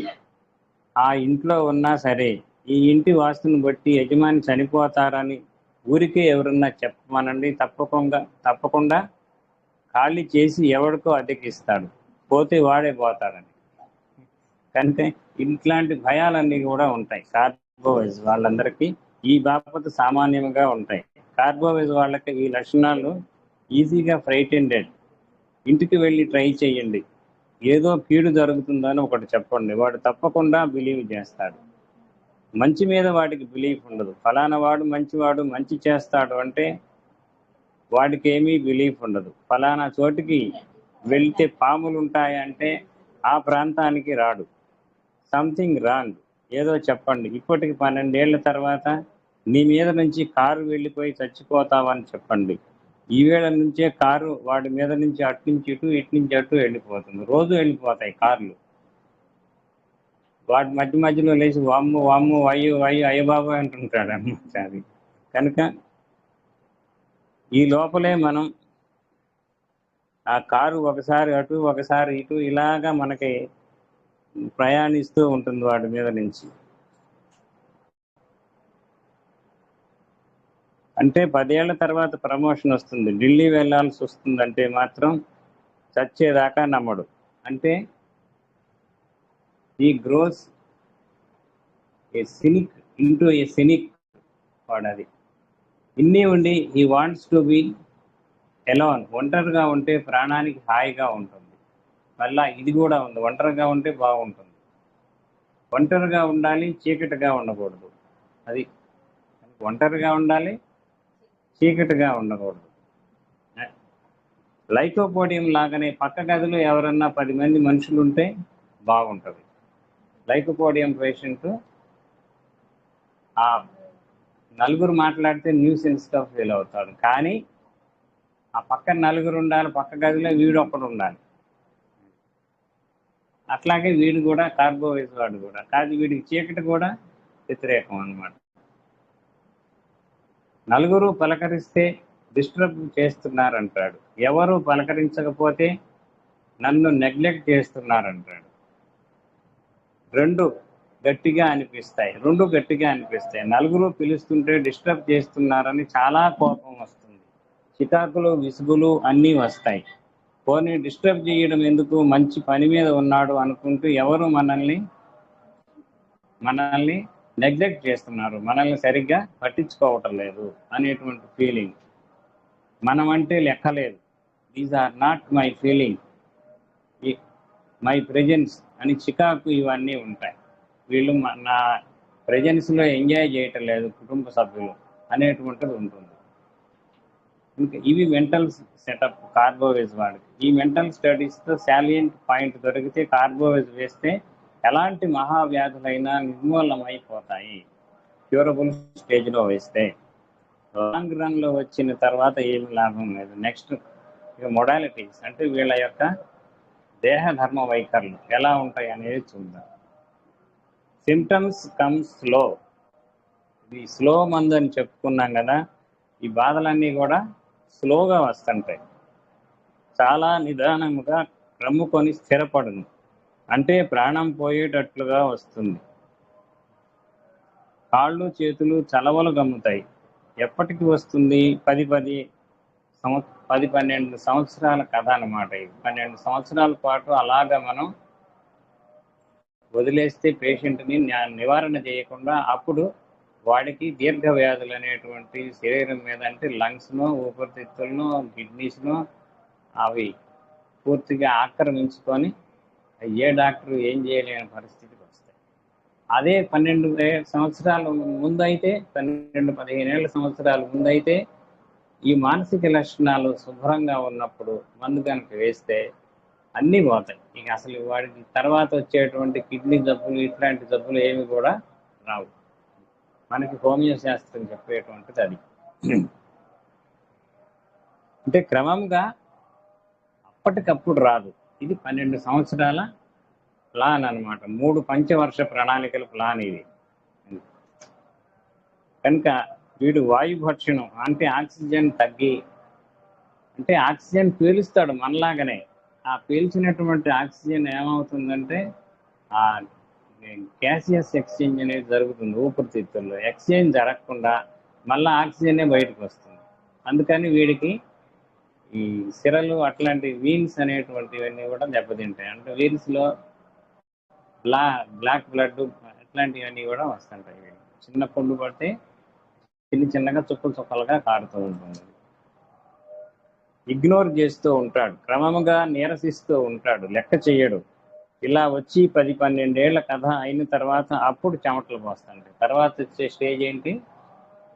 ఆ ఇంట్లో ఉన్నా సరే ఈ ఇంటి వాస్తుని బట్టి యజమాని చనిపోతారని ఊరికే ఎవరన్నా చెప్పమనండి, తప్పకుండా ఖాళీ చేసి ఎవరికో అద్దెకిస్తాడు. పోతే వాడే పోతాడని. కనుక ఇట్లాంటి భయాలన్నీ కూడా ఉంటాయి కార్బోవేజ్ వాళ్ళందరికీ. ఈ బాపత సామాన్యంగా ఉంటాయి. కార్బోవేజ్ వాళ్ళకి ఈ లక్షణాలు ఈజీగా ఫ్రైటెండెడ్. ఇంటికి వెళ్ళి ట్రై చేయండి, ఏదో కీడు జరుగుతుందని ఒకటి చెప్పండి, వాడు తప్పకుండా బిలీవ్ చేస్తాడు. మంచి మీద వాడికి బిలీఫ్ ఉండదు. ఫలానా వాడు మంచివాడు, మంచి చేస్తాడు అంటే వాడికి ఏమీ బిలీఫ్ ఉండదు. ఫలానా చోటికి వెళ్తే పాములు ఉంటాయంటే ఆ ప్రాంతానికి రాడు. సంథింగ్ రాంగ్, ఏదో చెప్పండి. ఇప్పటికి 12 ఏళ్ల తర్వాత నీ మీద నుంచి కారు వెళ్ళిపోయి చచ్చిపోతావని చెప్పండి. ఈవేళ నుంచే కారు వాడి మీద నుంచి అట్నుంచి ఇటు, ఇట్నుంచి అటు వెళ్ళిపోతుంది. రోజు వెళ్ళిపోతాయి కార్లు. వాటి మధ్యలో లేచి వామ్ము అయ్యో అయ్యో బాబు అంటుంటాడు అన్నమాట. అది కనుక ఈ లోపలే మనం ఆ కారు ఒకసారి అటు ఒకసారి ఇటు ఇలాగా మనకి ప్రయాణిస్తూ ఉంటుంది వాడి మీద నుంచి. అంటే 10 ఏళ్ల తర్వాత ప్రమోషన్ వస్తుంది, ఢిల్లీ వెళ్ళాల్సి వస్తుంది అంటే మాత్రం చచ్చేదాకా నమ్మడు. అంటే ఈ గ్రోస్ ఏ సినిక్ ఇంటూ ఏ సినిక్ వాడది. ఇన్ని ఉండి ఈ వాంట్స్ టు బి ఎలోన్. ఒంటరిగా ఉంటే ప్రాణానికి హాయిగా ఉంటుంది. మళ్ళా ఇది కూడా ఉంది, ఒంటరిగా ఉంటే బాగుంటుంది. ఒంటరిగా ఉండాలి, చీకటిగా ఉండకూడదు. అది ఒంటరిగా ఉండాలి, చీకటిగా ఉండకూడదు. లైకోపోడియం లాగానే పక్క గదిలో ఎవరన్నా 10 మంది మనుషులు ఉంటే బాగుంటుంది. లైకోపోడియం పేషెంట్ ఆ నలుగురు మాట్లాడితే న్యూసెన్స్గా ఫీల్ అవుతాడు. కానీ ఆ పక్కన నలుగురు ఉండాలి, పక్క గదిలో వీడు ఒక్కడు ఉండాలి. అట్లాగే వీడు కూడా కార్బోవేజ్ వాడు కూడా కాదు, వీడికి చీకటి కూడా వ్యతిరేకం అన్నమాట. నలుగురు పలకరిస్తే డిస్టర్బ్ చేస్తున్నారంటాడు, ఎవరు పలకరించకపోతే నన్ను నెగ్లెక్ట్ చేస్తున్నారంటాడు. రెండు గట్టిగా అనిపిస్తాయి. నలుగురు పిలుస్తుంటే డిస్టర్బ్ చేస్తున్నారని చాలా కోపం వస్తుంది. చికాకులు, విసుగులు అన్నీ వస్తాయి. పోనీ డిస్టర్బ్ చేయడం ఎందుకు, మంచి పని మీద ఉన్నాడు అనుకుంటూ ఎవరు మనల్ని నెగ్లెక్ట్ చేస్తున్నారు, మనల్ని సరిగ్గా పట్టించుకోవటం లేదు అనేటువంటి ఫీలింగ్. మనం అంటే లెక్కలేదు. These are not my feeling, my presence అని చికాకు ఇవన్నీ ఉంటాయి. వీళ్ళు నా ప్రెజెన్స్లో ఎంజాయ్ చేయటం లేదు కుటుంబ సభ్యులు అనేటువంటిది ఉంటుంది. ఇంకా ఇవి మెంటల్ సెటప్ కార్బోవేజ్ వాడికి. ఈ మెంటల్ స్టడీస్తో సాలియంట్ పాయింట్ దొరికితే కార్బోవేజ్ వేస్తే ఎలాంటి మహావ్యాధులైనా నిర్మూలమైపోతాయి క్యూరబుల్ స్టేజ్లో వేస్తే. లాంగ్ రన్లో వచ్చిన తర్వాత ఏమి లాభం లేదు. నెక్స్ట్ ఇక మొడాలిటీస్ అంటే వీళ్ళ యొక్క దేహ ధర్మ వైఖరులు ఎలా ఉంటాయి అనేది చూద్దాం. Symptoms come slow. ఇది స్లో మందు అని చెప్పుకున్నాం కదా, ఈ బాధలన్నీ కూడా స్లోగా వస్తుంటాయి, చాలా నిదానముగా క్రమ్ముకొని స్థిరపడును, అంటే ప్రాణం పోయేటట్లుగా వస్తుంది. కాళ్ళు చేతులు చలవలు గమ్ముతాయి. ఎప్పటికి వస్తుంది? 10-12 సంవత్సరాల కథ అన్నమాట. 12 సంవత్సరాల పాటు అలాగా మనం వదిలేస్తే పేషెంట్ని నివారణ చేయకుండా అప్పుడు వాడికి దీర్ఘ వ్యాధులు అనేటువంటి శరీరం మీద, అంటే లంగ్స్ను, ఊపిరితిత్తులను, కిడ్నీస్ను అవి పూర్తిగా ఆక్రమించుకొని ఏ డాక్టర్ ఏం చేయలేని పరిస్థితికి వస్తాయి. అదే 12 సంవత్సరాల ముందైతే, 12-15 సంవత్సరాల ముందైతే ఈ మానసిక లక్షణాలు శుభ్రంగా ఉన్నప్పుడు మందు కనుక వేస్తే అన్నీ పోతాయి. ఇక అసలు వాడికి తర్వాత వచ్చేటువంటి కిడ్నీ జబ్బులు ఇట్లాంటి జబ్బులు ఏమి కూడా రావు. మనకి హోమియో శాస్త్రం చెప్పేటువంటిది అది. అంటే క్రమంగా అప్పటికప్పుడు రాదు. ఇది 12 సంవత్సరాల ప్లాన్ అన్నమాట. 3 పంచవర్ష ప్రణాళికల ప్లాన్ ఇది. కనుక వీడు వాయుభక్షణం అంటే ఆక్సిజన్ తగ్గి, అంటే ఆక్సిజన్ పీలుస్తాడు మనలాగానే. ఆ పీల్చినటువంటి ఆక్సిజన్ ఏమవుతుందంటే ఆ గ్యాసియస్ ఎక్స్చేంజ్ అనేది జరుగుతుంది ఊపిరితిత్తుల్లో. ఎక్స్చేంజ్ జరగకుండా మళ్ళీ ఆక్సిజనే బయటకు వస్తుంది. అందుకని వీడికి ఈ సిరలు అట్లాంటి వీన్స్ అనేటువంటివన్నీ కూడా దెబ్బతింటాయి. అంటే వీన్స్లో బ్లాక్ బ్లడ్ అట్లాంటివన్నీ కూడా వస్తుంటాయి. వీడికి చిన్న పుండు పడితే చిన్నగా చుక్కలు చుక్కలుగా కారుతూ ఉంటుంది. ఇగ్నోర్ చేస్తూ ఉంటాడు, క్రమముగా నీరసిస్తూ ఉంటాడు, లెక్క చేయడు. ఇలా వచ్చి 10-12 ఏళ్ల కథ అయిన తర్వాత అప్పుడు చెమటలు పోస్తుంటాయి. తర్వాత వచ్చే స్టేజ్ ఏంటి?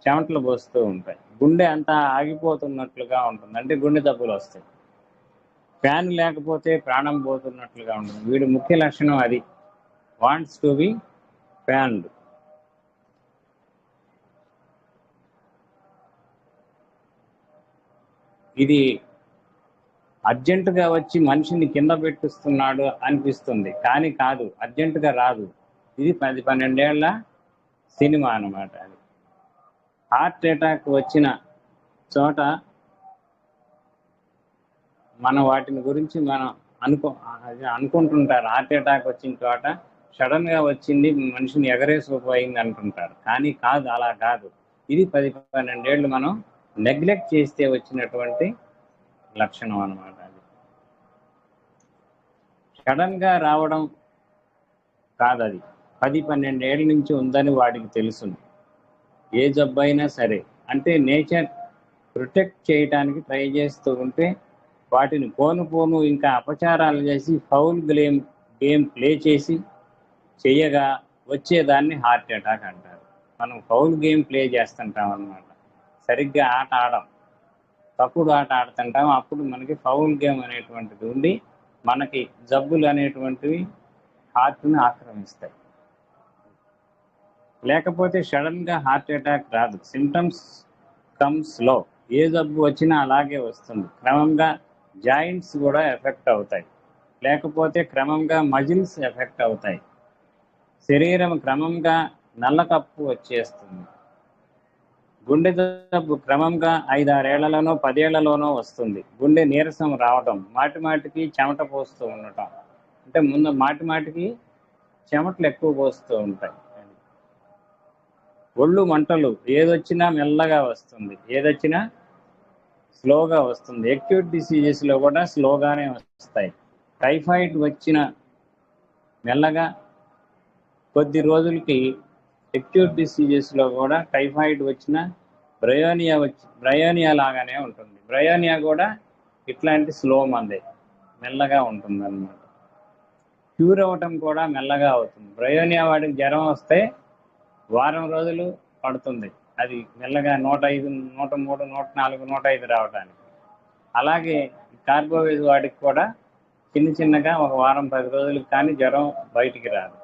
చెమటలు పోస్తూ ఉంటాయి. గుండె అంతా ఆగిపోతున్నట్లుగా ఉంటుంది, అంటే గుండె జబ్బులు వస్తాయి. ఫ్యాన్ లేకపోతే ప్రాణం పోతున్నట్లుగా ఉంటుంది. వీడి ముఖ్య లక్షణం అది, వాంట్స్ టు బి ఫ్యాన్డ్. ఇది అర్జెంటుగా వచ్చి మనిషిని కింద పెట్టిస్తున్నాడు అనిపిస్తుంది, కానీ కాదు, అర్జెంటుగా రాదు. ఇది 10-12 ఏళ్ల సినిమా అన్నమాట. అది హార్ట్ అటాక్ వచ్చిన చోట మనం వాటిని గురించి మనం అనుకుంటుంటారు. హార్ట్ అటాక్ వచ్చిన చోట సడన్గా వచ్చింది, మనిషిని ఎగరేసుకుపోయింది అంటుంటారు, కానీ కాదు, అలా కాదు. ఇది 10-12 ఏళ్ళు మనం నెగ్లెక్ట్ చేస్తే వచ్చినటువంటి లక్షణం అన్నమాట. అది సడన్గా రావడం కాదు, అది 10-12 ఏళ్ళ నుంచి ఉందని వాడికి తెలుసును. ఏ జబ్బు అయినా సరే, అంటే నేచర్ ప్రొటెక్ట్ చేయడానికి ట్రై చేస్తూ ఉంటే వాటిని పోను ఇంకా అపచారాలు చేసి ఫౌల్ గేమ్ ప్లే చేసి చేయగా వచ్చేదాన్ని హార్ట్ అటాక్ అంటారు. మనం ఫౌల్ గేమ్ ప్లే చేస్తుంటాం అన్నమాట. సరిగ్గా ఆట ఆడం, తప్పుడు ఆట ఆడుతుంటాం. అప్పుడు మనకి ఫౌల్ గేమ్ అనేటువంటిది ఉండి మనకి జబ్బులు అనేటువంటివి హార్ట్ని ఆక్రమిస్తాయి. లేకపోతే సడన్గా హార్ట్ అటాక్ రాదు. సిమ్టమ్స్ కమ్స్ లో. ఏ జబ్బు వచ్చినా అలాగే వస్తుంది. క్రమంగా జాయింట్స్ కూడా ఎఫెక్ట్ అవుతాయి, లేకపోతే క్రమంగా మజిల్స్ ఎఫెక్ట్ అవుతాయి. శరీరం క్రమంగా నల్లకప్పు వచ్చేస్తుంది. గుండె జబ్బు క్రమంగా 5-6 ఏళ్లలోనో 10 ఏళ్లలోనో వస్తుంది. గుండె నీరసం రావటం, మాటి మాటికి చెమట పోస్తూ ఉండటం. అంటే ముందు మాటి మాటికి చెమటలు ఎక్కువ పోస్తూ ఉంటాయి. ఒళ్ళు మంటలు, ఏదొచ్చినా మెల్లగా వస్తుంది, ఏదొచ్చినా స్లోగా వస్తుంది. అక్యూట్ డిసీజెస్లో కూడా స్లోగానే వస్తాయి. టైఫాయిడ్ వచ్చిన మెల్లగా, కొద్ది రోజులకి అక్యూట్ డిసీజెస్లో కూడా టైఫాయిడ్ వచ్చిన బ్రయోనియా లాగానే ఉంటుంది. బ్రయోనియా కూడా ఇట్లాంటి స్లో మందే, మెల్లగా ఉంటుంది అన్నమాట. క్యూర్ అవ్వటం కూడా మెల్లగా అవుతుంది. బ్రయోనియా వాడికి జ్వరం వస్తే వారం రోజులు పడుతుంది అది మెల్లగా 105, 103, 104, 105 రావడానికి. అలాగే కార్బోవేజ్ వాడికి కూడా చిన్నగా ఒక వారం 10 రోజులకు కానీ జ్వరం బయటికి రాదు.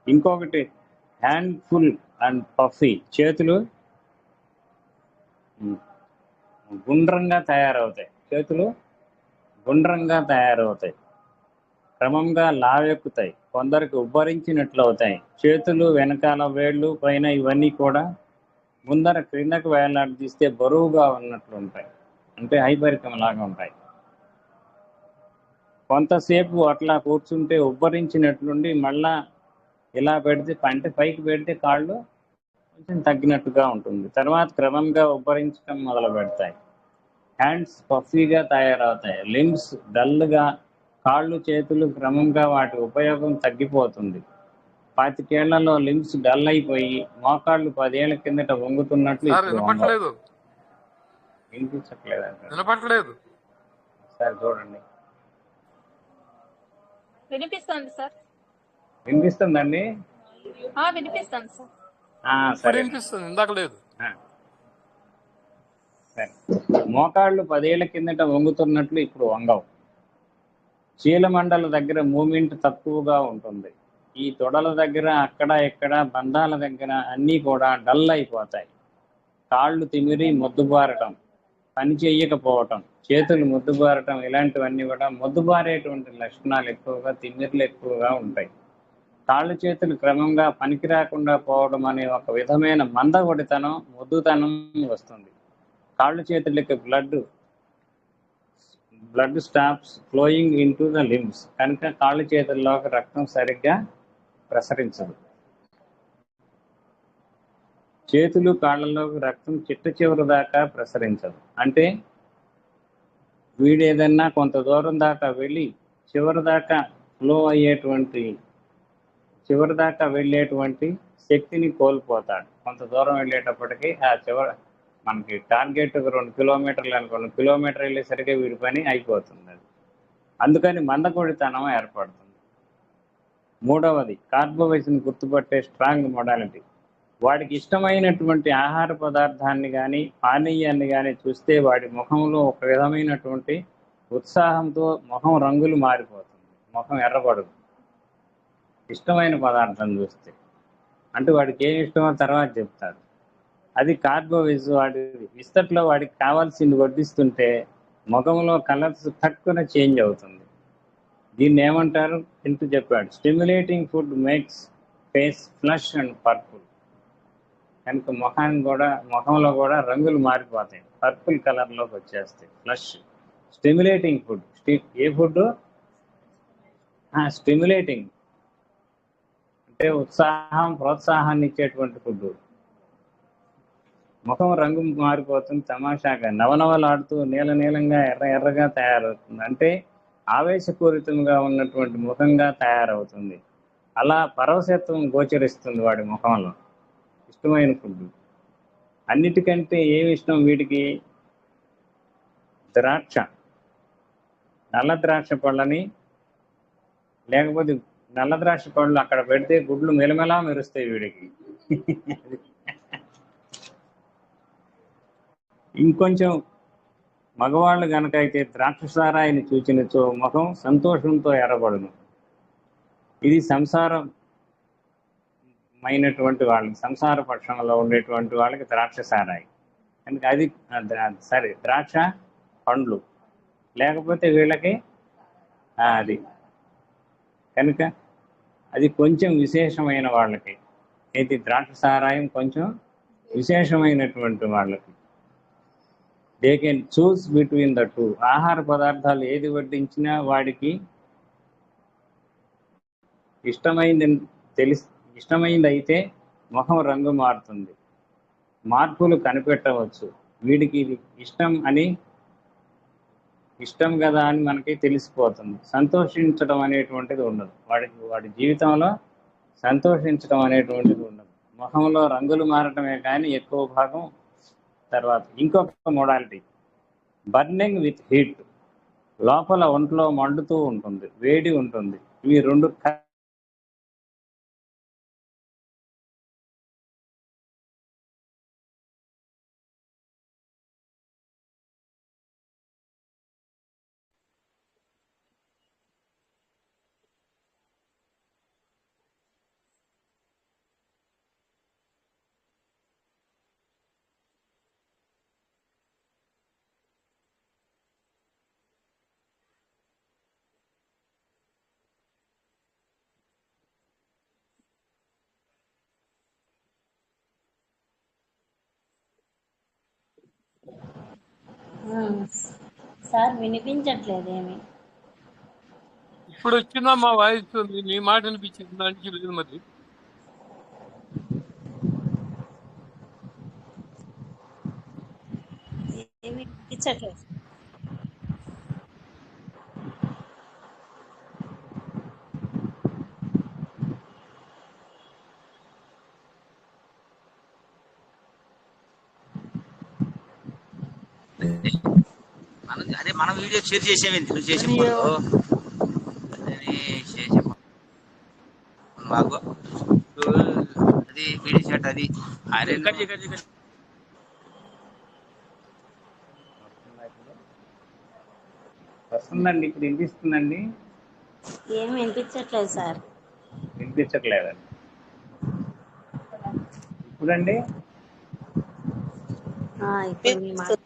ఇంకొకటి హ్యాండ్ఫుల్ అండ్ పఫీ. చేతులు గుండ్రంగా తయారవుతాయి. చేతులు గుండ్రంగా తయారవుతాయి, క్రమంగా లావెక్కుతాయి, కొందరికి ఉబ్బరించినట్లు అవుతాయి. చేతులు, వెనకాల వేళ్ళు, పైన ఇవన్నీ కూడా ముందర క్రిందకు వేలాడదీస్తే బరువుగా ఉన్నట్లు ఉంటాయి, అంటే హైపరికం లాగా ఉంటాయి. కొంతసేపు అట్లా కూర్చుంటే ఉబ్బరించినట్లుండి మళ్ళా ఇలా పెడితే అంటే పైకి పెడితే కాళ్ళు కొంచెం తగ్గినట్టుగా ఉంటుంది. తర్వాత క్రమంగా ఉబ్బరించడం మొదలు పెడతాయి. హ్యాండ్స్ పఫీగా తయారవుతాయి. లిమ్స్ డల్గా, కాళ్ళు చేతులు క్రమంగా వాటి ఉపయోగం తగ్గిపోతుంది. 25 ఏళ్లలో లిమ్స్ డల్ అయిపోయి మోకాళ్ళు 10 ఏళ్ల కిందట వంగుతున్నట్లు ఇప్పుడు వినపట్లేదు. వినిపించట్లేదు. సార్ చూడండి, వినిపిస్తుంది సార్. వినిపిస్తుందండి. వినిపిస్తుంది సార్. ఇప్పుడు వినిపిస్తుంది, ఇందాక లేదు. సరే, మోకాళ్ళు 10 ఏళ్ల కిందట వంగుతున్నట్లు ఇప్పుడు వంగవు. చీలమండల దగ్గర మూమెంట్ తక్కువగా ఉంటుంది. ఈ తొడల దగ్గర అక్కడ ఇక్కడ బంధాల దగ్గర అన్నీ కూడా డల్ అయిపోతాయి. కాళ్ళు తిమిరి మొద్దుబారటం, పని చెయ్యకపోవటం, చేతులు మొద్దుబారటం, ఇలాంటివన్నీ కూడా మొద్దుబారేటువంటి లక్షణాలు ఎక్కువగా, తిమ్మిర్లు ఎక్కువగా ఉంటాయి. కాళ్ళు చేతులు క్రమంగా పనికి రాకుండా పోవడం అనే ఒక విధమైన మందగొడితనం, మొద్దుతనం వస్తుంది. కాళ్ళు చేతులకి blood stops flowing in to the limbs. కనుక కాళ్ళు చేతుల్లోకి రక్తం సరిగ్గా ప్రసరించదు. చేతులు కాళ్ళలోకి రక్తం చిట్ట చివరి దాకా ప్రసరించదు. అంటే వీడేదన్నా కొంత దూరం దాకా వెళ్ళి చివరి దాకా వెళ్ళేటువంటి శక్తిని కోల్పోతాడు. కొంత దూరం వెళ్ళేటప్పటికి ఆ మనకి టార్గెట్ 2 కిలోమీటర్లు అనుకోండి, కిలోమీటర్ వెళ్ళేసరికి వీడి పని అయిపోతుంది. అది అందుకని మందకొడితనం ఏర్పడుతుంది. మూడవది, కార్బోవేజ్ని గుర్తుపట్టే స్ట్రాంగ్ మొడాలిటీ. వాడికి ఇష్టమైనటువంటి ఆహార పదార్థాన్ని కానీ పానీయాన్ని కానీ చూస్తే వాడి ముఖంలో ఒక విధమైనటువంటి ఉత్సాహంతో ముఖం రంగులు మారిపోతుంది, ముఖం ఎర్రబడదు. ఇష్టమైన పదార్థం చూస్తే, అంటే వాడికి ఏమి ఇష్టమో తర్వాత చెప్తాడు. అది కార్బోవేజ్. వాడి విస్తట్లో వాడికి కావాల్సింది వడ్డిస్తుంటే ముఖంలో కలర్స్ తక్కువ చేంజ్ అవుతుంది. దీన్ని ఏమంటారు ఇంటూ చెప్పాడు, stimulating food makes face flush and purple. కనుక ముఖంలో కూడా రంగులు మారిపోతాయి, పర్పుల్ కలర్లోకి వచ్చేస్తాయి. Flush, stimulating food. ఏ ఫుడ్? స్టిమ్యులేటింగ్ అంటే ప్రోత్సాహాన్ని ఇచ్చేటువంటి ఫుడ్. ముఖం రంగు మారిపోతుంది, తమాషాగా నవనవలాడుతూ నీలంగా ఎర్రగా తయారవుతుంది. అంటే ఆవేశపూరితంగా ఉన్నటువంటి ముఖంగా తయారవుతుంది. అలా పరవశత్వం గోచరిస్తుంది వాడి ముఖంలో. ఇష్టమైన ఫుడ్. అన్నిటికంటే ఏమి ఇష్టం వీడికి? ద్రాక్ష, నల్ల ద్రాక్ష పళ్ళని, లేకపోతే నల్ల ద్రాక్ష పళ్ళు అక్కడ పెడితే గుడ్లు మెలమెలా మెరుస్తాయి వీడికి. ఇంకొంచెం మగవాళ్ళు గనక అయితే ద్రాక్షసారాయిని చూచినచో ముఖం సంతోషంతో ఎర్రబడును. ఇది సంసారమైనటువంటి వాళ్ళకి, సంసార పక్షంలో ఉండేటువంటి వాళ్ళకి ద్రాక్షసారాయి. కనుక అది సరే, ద్రాక్ష పండ్లు లేకపోతే వీళ్ళకి అది కనుక అది కొంచెం విశేషమైన వాళ్ళకి. అయితే ద్రాక్ష సారాయం కొంచెం విశేషమైనటువంటి వాళ్ళకి. They can choose between the two. ఆహార పదార్థాలు ఏది వడ్డించినా వాడికి ఇష్టమైంది ఇష్టమైంది అయితే ముఖం రంగు మారుతుంది, మార్పులు కనిపెట్టవచ్చు. వీడికి ఇది ఇష్టం కదా అని మనకి తెలిసిపోతుంది. సంతోషించడం అనేటువంటిది ఉండదు వాడి జీవితంలో. సంతోషించడం అనేటువంటిది ఉండదు. ముఖంలో రంగులు మారటమే కానీ ఎక్కువ భాగం. తర్వాత ఇంకొక మోడాలిటీ, బర్నింగ్ విత్ హీట్. లోపల ఒంట్లో మండుతూ ఉంటుంది, వేడి ఉంటుంది. ఇవి రెండు సార్ వినిపించట్లేదేమి. ఇప్పుడు వచ్చిందా మా వాయిస్? నీ మాట అనిపించింది దానికి లేదు మరి. ఏమి వినిపించట్లేదు. మనం వీడియో షేర్ చేసేవేంటి నువ్వు చేసేప్పుడు? మాకు అది వీడియో షాట్ అది వస్తుందండి. ఇప్పుడు వినిపిస్తుందండి. ఏం వినిపించట్లేదు సార్. వినిపించట్లేదండి. ఇప్పుడండి ఇప్పుడు మీ మాట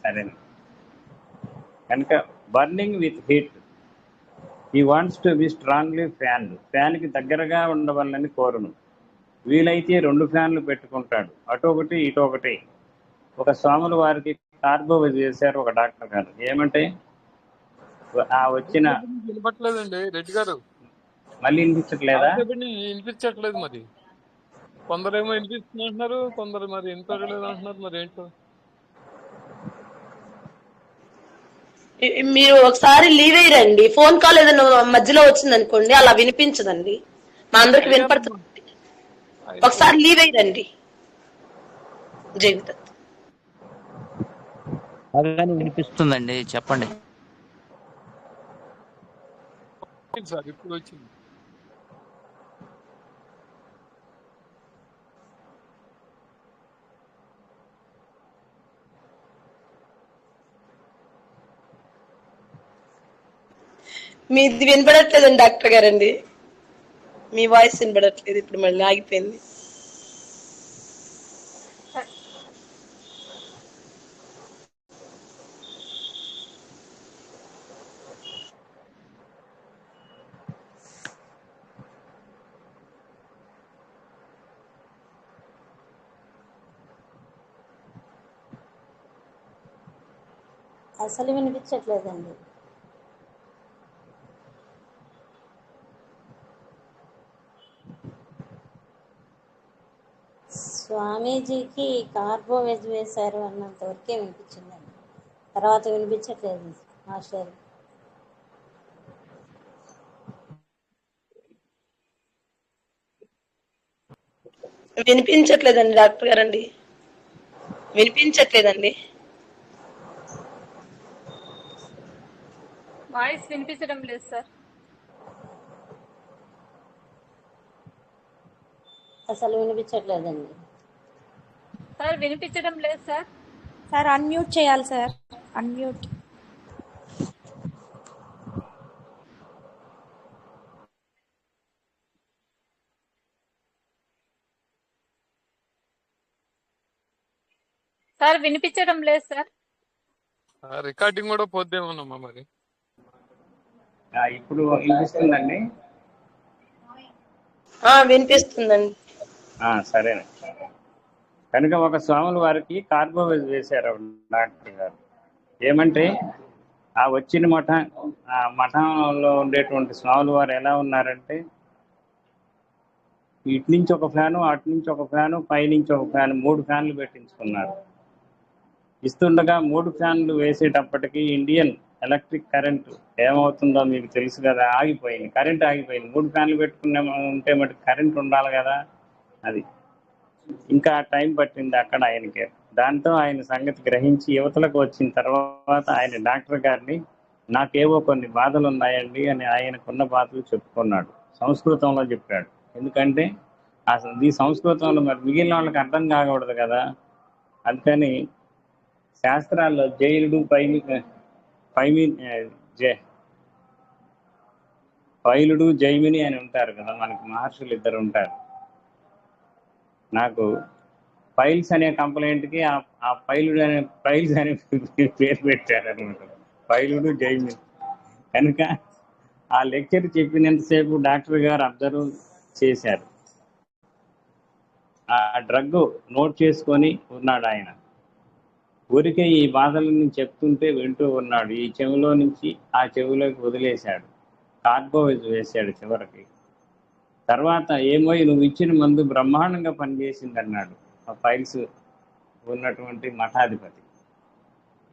సరేనండి. కనుక burning with heat. He wants to be strongly fanned. ఫ్యాన్కి దగ్గరగా ఉండవాలని కోరును. వీలైతే 2 ఫ్యాన్లు పెట్టుకుంటాడు, అటు ఒకటి ఇటు ఒకటి. ఒక స్వాముల వారికి కార్బో చేశారు ఒక డాక్టర్ గారు. ఏమంటే వచ్చిన వినపట్లేదండి రెడ్డి గారు. మళ్ళీ వినిపించట్లేదా? వినిపించట్లేదు మరి. కొందరేమో వినిపిస్తుంది అంటున్నారు, కొందరు మరి వినిపించలేదు అంటున్నారు. మరి ఏంటో మీరు ఒకసారి లీవ్ అయ్యారండి. ఫోన్ కాల్ ఏదైనా మధ్యలో వచ్చింది అనుకోండి, అలా వినిపించదండి. మా అందరికి వినపడుతుంది. ఒకసారి లీవ్ అయ్యారండి. జీవిత వినిపిస్తుందండి, చెప్పండి సార్. ఇప్పుడు వచ్చింది. మీది వినపడట్లేదండి డాక్టర్ గారండి. మీ వాయిస్ వినపడట్లేదు. ఇప్పుడు మళ్ళీ ఆగిపోయింది. అసలు వినిపించట్లేదండి. స్వామీజీకి కార్బో వెజ్ వేశారు అన్నంత వరకే వినిపించిందండి. తర్వాత వినిపించట్లేదు మాస్టర్. వినిపించట్లేదండి డాక్టర్ గారండి. వినిపించట్లేదండి. వాయిస్ వినిపించడం లేదు సార్. అసలు వినిపించట్లేదండి. సార్ వినిపించడం లేదు సార్. సార్ అన్మ్యూట్ చేయాలి సార్. అన్మ్యూట్. సార్ వినిపించడం లేదు సార్. రికార్డింగ్ కూడా పోద్దేమోనమ్మా మరి. ఇప్పుడు వినిపిస్తుందండి? వినిపిస్తుందండి. సరేనండి. కనుక ఒక స్వాముల వారికి కార్బోవేజ్ వేశారు డాక్టర్ గారు. ఏమంటే ఆ వచ్చిన మఠంలో ఉండేటువంటి స్వాముల వారు ఎలా ఉన్నారంటే, ఇటు నుంచి ఒక ఫ్యాను, అటు నుంచి ఒక ఫ్యాను, పైనుంచి ఒక ఫ్యాను, 3 ఫ్యాన్లు పెట్టించుకున్నారు. ఇస్తుండగా 3 ఫ్యాన్లు వేసేటప్పటికి ఇండియన్ ఎలక్ట్రిక్ కరెంట్ ఏమవుతుందో మీకు తెలుసు కదా, ఆగిపోయింది. కరెంట్ ఆగిపోయింది. 3 ఫ్యాన్లు పెట్టుకునే ఉంటే మటు కరెంట్ ఉండాలి కదా. అది ఇంకా టైం పట్టింది అక్కడ ఆయనకి. దాంతో ఆయన సంగతి గ్రహించి యువతలకు వచ్చిన తర్వాత ఆయన డాక్టర్ గారిని, నాకేవో కొన్ని బాధలు ఉన్నాయండి అని ఆయనకున్న బాధలు చెప్పుకున్నాడు. సంస్కృతంలో చెప్పాడు. ఎందుకంటే అసలు ఈ సంస్కృతంలో మరి మిగిలిన వాళ్ళకి అర్థం కాకూడదు కదా. అందుకని శాస్త్రాల్లో జైలుడు పైలుడు జైమిని అని ఉంటారు కదా, మనకి మహర్షులు 2 ఉంటారు. నాకు ఫైల్స్ అనే కంప్లైంట్కి ఆ ఫైల్స్ అనే పేరు పెట్టారు అనమాట, పైలుడు జైమిని. కనుక ఆ లెక్చర్ చెప్పినంతసేపు డాక్టర్ గారు అబ్జర్వ్ చేశారు. ఆ డ్రగ్ నోట్ చేసుకొని ఉన్నాడు ఆయన. ఊరికే ఈ బాధలను చెప్తుంటే వింటూ ఉన్నాడు. ఈ చెవిలో నుంచి ఆ చెవిలోకి వదిలేశాడు. కార్బోవేజ్ వేశాడు చివరికి. తర్వాత ఏమో నువ్వు ఇచ్చిన మందు బ్రహ్మాండంగా పనిచేసింది అన్నాడు ఆ ఫైల్స్ ఉన్నటువంటి మఠాధిపతి.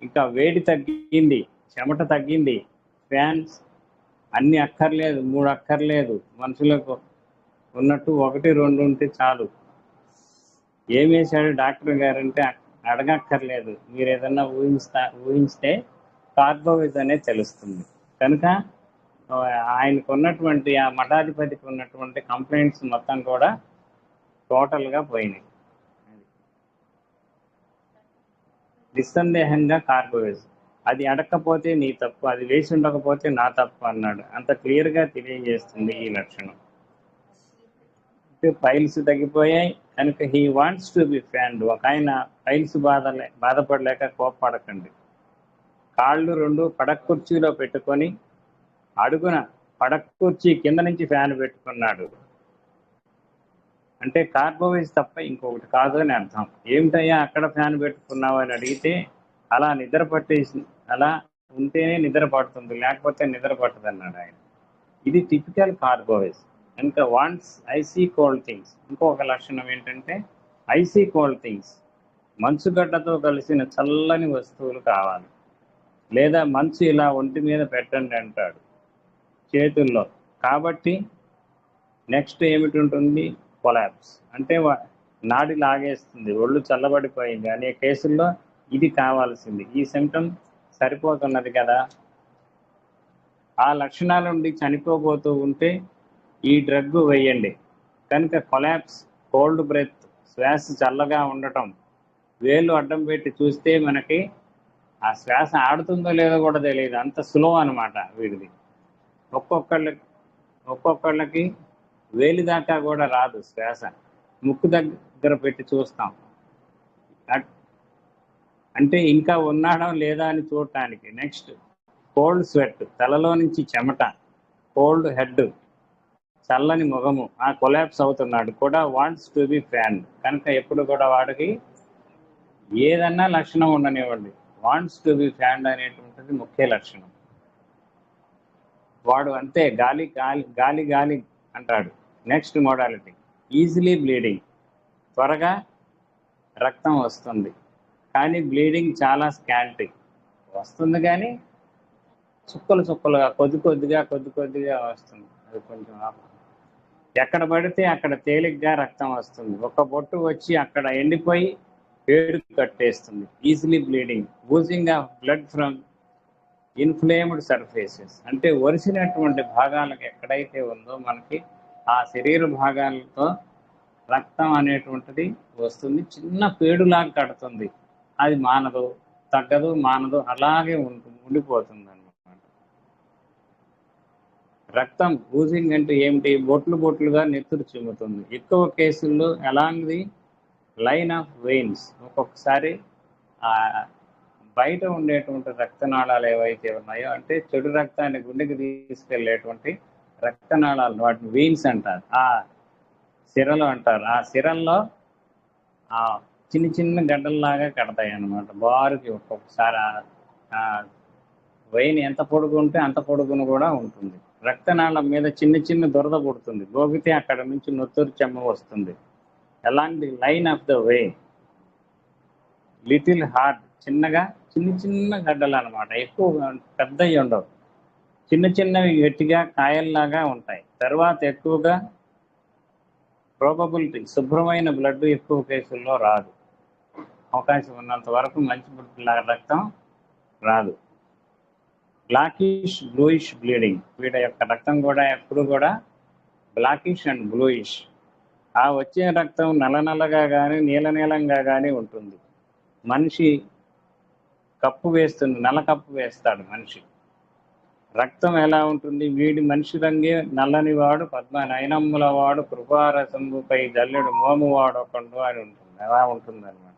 ఇంకా వేడి తగ్గింది, చెమట తగ్గింది, ఫ్యాన్స్ అన్ని అక్కర్లేదు, 3 అక్కర్లేదు, మనుషులకు ఉన్నట్టు 1, 2 ఉంటే చాలు. ఏం వేశాడు డాక్టర్ గారంటే, అడగక్కర్లేదు, మీరు ఏదన్నా ఊహిస్తే కార్బోవేజ్ అనేది తెలుస్తుంది. కనుక ఆయనకు ఉన్నటువంటి ఆ మఠాధిపతికి ఉన్నటువంటి కంప్లైంట్స్ మొత్తం కూడా టోటల్గా పోయినాయి. నిస్సందేహంగా కార్బోవేజ్. అది అడగకపోతే నీ తప్పు, అది వేసి ఉండకపోతే నా తప్పు అన్నాడు. అంత క్లియర్గా తెలియజేస్తుంది ఈ లక్షణం. ఫైల్స్ తగ్గిపోయాయి కనుక హీ వాంట్స్ టు బి ఫ్యాన్డ్. ఒక ఆయన ఫైల్స్ బాధపడలేక కోప్పడకండి. కాళ్ళు 2 పడక కుర్చీలో పెట్టుకొని అడుగున పడక కుర్చీ కింద నుంచి ఫ్యాన్ పెట్టుకున్నాడు. అంటే కార్బోవేజ్ తప్ప ఇంకొకటి కాదు అని అర్థం. ఏమిటయ్యా అక్కడ ఫ్యాన్ పెట్టుకున్నావు అని అడిగితే, అలా నిద్ర పట్టేసి, అలా ఉంటేనే నిద్ర పడుతుంది, లేకపోతే నిద్ర పట్టదు అన్నాడు ఆయన. ఇది టిపికల్ కార్బోవేజ్. కనుక వాంట్స్ ఐసీ కోల్డ్ థింగ్స్. ఇంకొక లక్షణం ఏంటంటే ఐసీ కోల్డ్ థింగ్స్. మంచుగడ్డతో కలిసిన చల్లని వస్తువులు కావాలి, లేదా మంచు ఇలా ఒంటి మీద పెట్టండి అంటాడు చేతుల్లో. కాబట్టి నెక్స్ట్ ఏమిటి ఉంటుంది? కొలాప్స్. అంటే నాడి లాగేస్తుంది, ఒళ్ళు చల్లబడిపోయింది అనే కేసుల్లో ఇది కావాల్సింది. ఈ సిమ్టమ్ సరిపోతున్నది కదా. ఆ లక్షణాల నుండి చనిపోబోతూ ఉంటే ఈ డ్రగ్ వేయండి. కనుక కొలాప్స్, కోల్డ్ బ్రెత్, శ్వాస చల్లగా ఉండటం, వేళ్ళు అడ్డం పెట్టి చూస్తే మనకి ఆ శ్వాస ఆడుతుందో లేదో కూడా తెలియదు, అంత స్లో అనమాట వీడిది. ఒక్కొక్కళ్ళకి వేలి దాకా కూడా రాదు శ్వాస, ముక్కు దగ్గర పెట్టి చూస్తాం, అంటే ఇంకా ఉన్నాడో లేదా అని చూడటానికి. నెక్స్ట్ కోల్డ్ స్వెట్, తలలో నుంచి చెమట, కోల్డ్ హెడ్, చల్లని ముఖము. ఆ కొలాప్స్ అవుతున్నాడు కూడా. Wants to be fanned. కనుక ఎప్పుడు కూడా వాడికి ఏదన్నా లక్షణం ఉండనివ్వండి, వాంట్స్ టు బి ఫ్యాన్డ్ అనేటువంటిది ముఖ్య లక్షణం. వాడు అంతే గాలి గాలి గాలి గాలి అంటాడు. Next modality easily bleeding. త్వరగా రక్తం వస్తుంది, కానీ బ్లీడింగ్ చాలా స్కాల్టీ వస్తుంది, కానీ చుక్కలు చుక్కలుగా కొద్ది కొద్దిగా వస్తుంది. అది కొంచెం ఎక్కడ పడితే అక్కడ తేలిగ్గా రక్తం వస్తుంది. ఒక బొట్టు వచ్చి అక్కడ ఎండిపోయి పేరు కట్టేస్తుంది. Easily bleeding. Oozing of blood from inflamed surfaces. అంటే ఒరిసినటువంటి భాగాలకు ఎక్కడైతే ఉందో మనకి ఆ శరీర భాగాలతో రక్తం అనేటువంటిది వస్తుంది, చిన్న పేడులాగా కడుతుంది. అది మానదు, తగ్గదు, మానదు, అలాగే ఉండిపోతుంది అనమాట. రక్తం ఊజింగ్ అంటే ఏమిటి? బొట్లు బొట్లుగా నెత్తురు చిమ్ముతుంది. ఎక్కువ కేసుల్లో along the line of veins. ఒక్కొక్కసారి ఆ బయట ఉండేటువంటి రక్తనాళాలు ఏవైతే ఉన్నాయో, అంటే చెడు రక్తాన్ని గుండెకి తీసుకెళ్లేటువంటి రక్తనాళాలు, వాటిని వెయిన్స్ అంటారు, ఆ సిరలు అంటారు. ఆ సిరల్లో ఆ చిన్న చిన్న గడ్డల్లాగా కడతాయి అన్నమాట బారుకి. ఒక్కొక్కసారి ఆ వెయిన్ ఎంత పొడుగు ఉంటే అంత పొడుగును కూడా ఉంటుంది. రక్తనాళం మీద చిన్న చిన్న దురద పుడుతుంది, గోగితే అక్కడ నుంచి నొత్తూరు చెమ్మ వస్తుంది. అలాంటి line of the vein. Little heart, చిన్నగా చిన్న చిన్న గడ్డలు అనమాట, ఎక్కువ పెద్దవి ఉండవు, చిన్న చిన్నవి గట్టిగా కాయల్లాగా ఉంటాయి. తర్వాత ఎక్కువగా ప్రోబబిలిటీ శుభ్రమైన బ్లడ్ ఎక్కువ కేసుల్లో రాదు, అవకాశం ఉన్నంత వరకు మంచి రక్తం రాదు. బ్లాకిష్ బ్లూయిష్ బ్లీడింగ్, వీడి యొక్క రక్తం కూడా ఎప్పుడు కూడా బ్లాకిష్ అండ్ బ్లూయిష్. ఆ వచ్చే రక్తం నల్లనల్లగా కానీ నీలంగా కానీ ఉంటుంది. మనిషి కప్పు వేస్తుంది, నల్ల కప్పు వేస్తాడు మనిషి. రక్తం ఎలా ఉంటుంది? వీడి మనిషి రంగే నల్లని వాడు, పద్మనయనముల వాడు, కృపారసంబుపై జల్లెడు మోమువాడు ఒకడు అని ఉంటుంది. అలా ఉంటుంది అనమాట.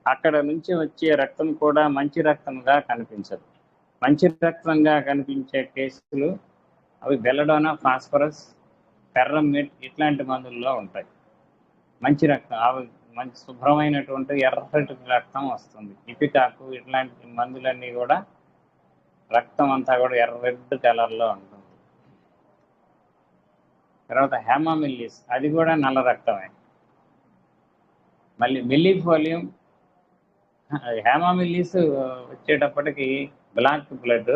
అక్కడ నుంచి వచ్చే రక్తం కూడా మంచి రక్తంగా కనిపించదు. మంచి రక్తంగా కనిపించే కేసులు అవి బెల్లడోనా, ఫాస్ఫరస్, పెర్రమిట్ ఇట్లాంటి మందుల్లో ఉంటాయి. మంచి రక్తం అవి మంచి శుభ్రమైనటువంటి ఎర్రటి రక్తం వస్తుంది. ఇపికాకు ఇట్లాంటి మందులన్నీ కూడా రక్తం అంతా కూడా రెడ్ కలర్లో ఉంటుంది. తర్వాత హేమామిల్లిస్, అది కూడా నల్ల రక్తమే. మళ్ళీ మిల్లీఫోలియం, హేమామిల్లిస్ వచ్చేటప్పటికి బ్లాక్ బ్లడ్,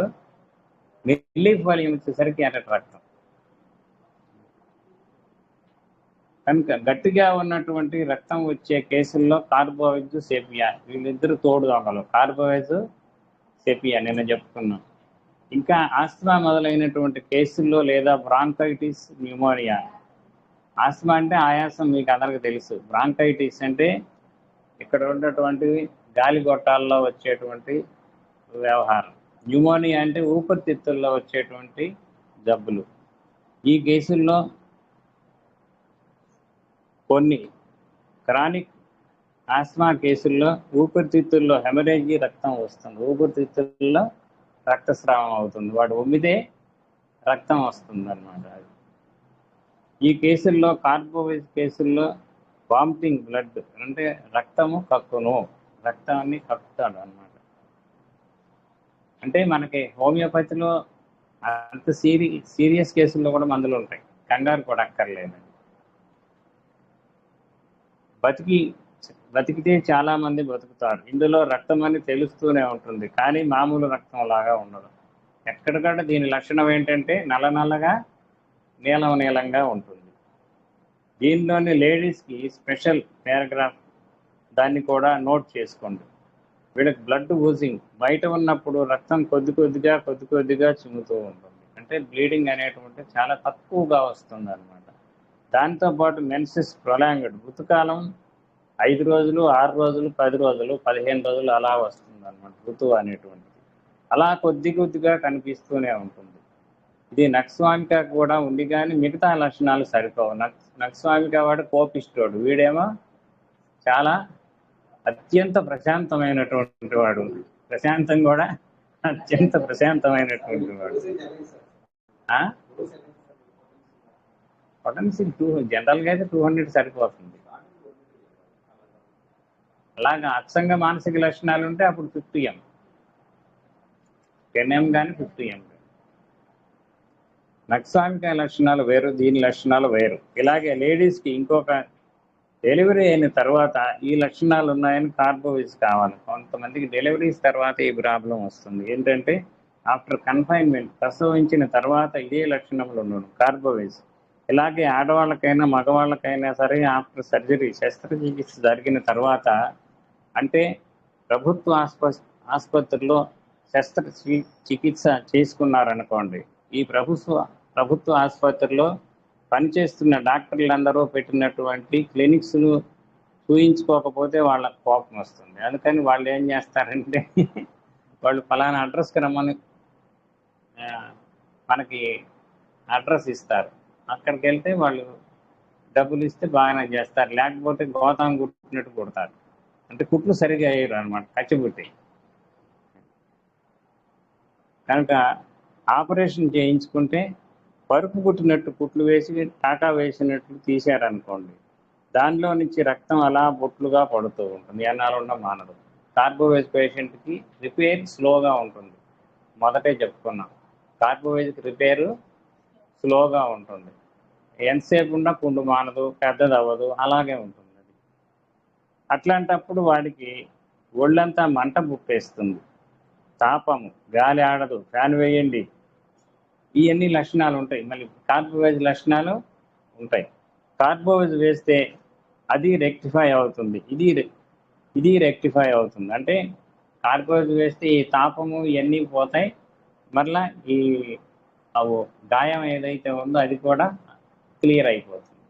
మిల్లీఫోలియం వచ్చేసరికి ఎర్రటి రక్తం. కనుక గట్టిగా ఉన్నటువంటి రక్తం వచ్చే కేసుల్లో కార్బోవేజ్, సెపియా, వీళ్ళిద్దరు తోడు దొంగలు. కార్బోవేజ్, సెపియా నిన్న చెప్పుకున్నాం. ఇంకా ఆస్మా మొదలైనటువంటి కేసుల్లో లేదా బ్రాంకైటిస్, న్యూమోనియా. ఆస్మా అంటే ఆయాసం మీకు అందరికి తెలుసు. బ్రాంకైటిస్ అంటే ఇక్కడ ఉన్నటువంటి గాలి గొట్టాల్లో వచ్చేటువంటి వ్యవహారం. న్యూమోనియా అంటే ఊపిరితిత్తుల్లో వచ్చేటువంటి జబ్బులు. ఈ కేసుల్లో కొన్ని క్రానిక్ ఆస్మా కేసుల్లో ఊపిరితిత్తుల్లో హెమరేజీ రక్తం వస్తుంది, ఊపిరితిత్తుల్లో రక్తస్రావం అవుతుంది, వాడు ఉమ్మితే రక్తం వస్తుంది అన్నమాట. ఈ కేసుల్లో కార్బోవేజ్ కేసుల్లో వామిటింగ్ బ్లడ్, అంటే రక్తము కక్కును, రక్తాన్ని కక్కుతాడు అన్నమాట. అంటే మనకి హోమియోపతిలో అంత సీరియస్ కేసుల్లో కూడా మందులు ఉంటాయి, కంగారు కూడా అక్కర్లేదు. బతికితే చాలా మంది బతుకుతారు. ఇందులో రక్తం అని తెలుస్తూనే ఉంటుంది, కానీ మామూలు రక్తం లాగా ఉండదు. ఎక్కడికక్కడ దీని లక్షణం ఏంటంటే నల్లగా నీలంగా ఉంటుంది. దీనిలోని లేడీస్కి స్పెషల్ పారాగ్రాఫ్, దాన్ని కూడా నోట్ చేసుకోండి. వీళ్ళకి బ్లడ్ ఊజింగ్, బయట ఉన్నప్పుడు రక్తం కొద్ది కొద్దిగా చిమ్ముతూ ఉంటుంది. అంటే బ్లీడింగ్ అనేటువంటి చాలా తక్కువగా వస్తుంది అనమాట. దాంతోపాటు మెన్సెస్ ప్రొలాంగ్డ్, ఋతుకాలం 5 రోజులు, 6 రోజులు, 10 రోజులు, 15 రోజులు అలా వస్తుంది అనమాట ఋతువు అనేటువంటిది. అలా కొద్దిగా కనిపిస్తూనే ఉంటుంది. ఇది నక్స్వామిక కూడా ఉంది, కానీ మిగతా లక్షణాలు సరిపోవు. నక్స్వామిక వాడు కోపిస్టోడు, వీడేమో చాలా అత్యంత ప్రశాంతమైనటువంటి వాడు. ప్రశాంతం కూడా అత్యంత ప్రశాంతమైనటువంటి వాడు. పొటెన్షియల్ 2 జనరల్గా అయితే 200 సరిపోతుంది. అలాగా అత్సంగ మానసిక లక్షణాలు ఉంటే అప్పుడు 50 m, 10 m కానీ 50 m. నక్స్వామిక లక్షణాలు వేరు, దీని లక్షణాలు వేరు. ఇలాగే లేడీస్కి ఇంకొక డెలివరీ అయిన తర్వాత ఈ లక్షణాలు ఉన్నాయని కార్బోవేజ్ కావాలి. కొంతమందికి డెలివరీస్ తర్వాత ఈ ప్రాబ్లం వస్తుంది. ఏంటంటే ఆఫ్టర్ కన్ఫైన్మెంట్, ప్రసవించిన తర్వాత ఇదే లక్షణములు ఉండవు, కార్బోవేజ్. ఇలాగే ఆడవాళ్ళకైనా మగవాళ్ళకైనా సరే ఆఫ్టర్ సర్జరీ, శస్త్రచికిత్స జరిగిన తర్వాత, అంటే ప్రభుత్వ ఆసుపత్రిలో శస్త్రచికిత్స చేసుకున్నారనుకోండి, ఈ ప్రభుత్వ ఆసుపత్రిలో పనిచేస్తున్న డాక్టర్లందరూ పెట్టినటువంటి క్లినిక్స్ను చూయించుకోకపోతే వాళ్ళకి కోపం వస్తుంది. అందుకని వాళ్ళు ఏం చేస్తారంటే వాళ్ళు ఫలానా అడ్రస్కి రమ్మని ఆ, మనకి అడ్రస్ ఇస్తారు. అక్కడికి వెళ్తే వాళ్ళు డబ్బులు ఇస్తే బాగానే చేస్తారు, లేకపోతే గోతాం కుట్టినట్టు కుడతారు. అంటే కుట్లు సరిగా వేయరు అనమాట, కచ్చిబుట్టి. కనుక ఆపరేషన్ చేయించుకుంటే పరుపు కుట్టినట్టు కుట్లు వేసి టాటా వేసినట్లు తీశారనుకోండి, దానిలో నుంచి రక్తం అలా బొట్లుగా పడుతూ ఉంటుంది, ఎన్నాళ్ళున్నా మానదు. కార్బోవేజ్ పేషెంట్కి రిపేర్ స్లోగా ఉంటుంది. మొదటే చెప్పుకున్నాం, కార్బోవేజ్కి రిపేరు స్లోగా ఉంటుంది. ఎంతసేపు ఉన్నా పుండు మానదు, పెద్దది అవ్వదు, అలాగే ఉంటుంది అది. అట్లాంటప్పుడు వాడికి ఒళ్ళంతా మంట పుట్టేస్తుంది, తాపము, గాలి ఆడదు, ఫ్యాన్ వేయండి, ఇవన్నీ లక్షణాలు ఉంటాయి. మళ్ళీ కార్బోవేజ్ లక్షణాలు ఉంటాయి. కార్బోవేజ్ వేస్తే అది రెక్టిఫై అవుతుంది, ఇది రెక్టిఫై అవుతుంది. అంటే కార్బోవేజ్ వేస్తే ఈ తాపము ఇవన్నీ పోతాయి, మరలా ఈ గాయం ఏదైతే ఉందో అది కూడా క్లియర్ అయిపోతుంది.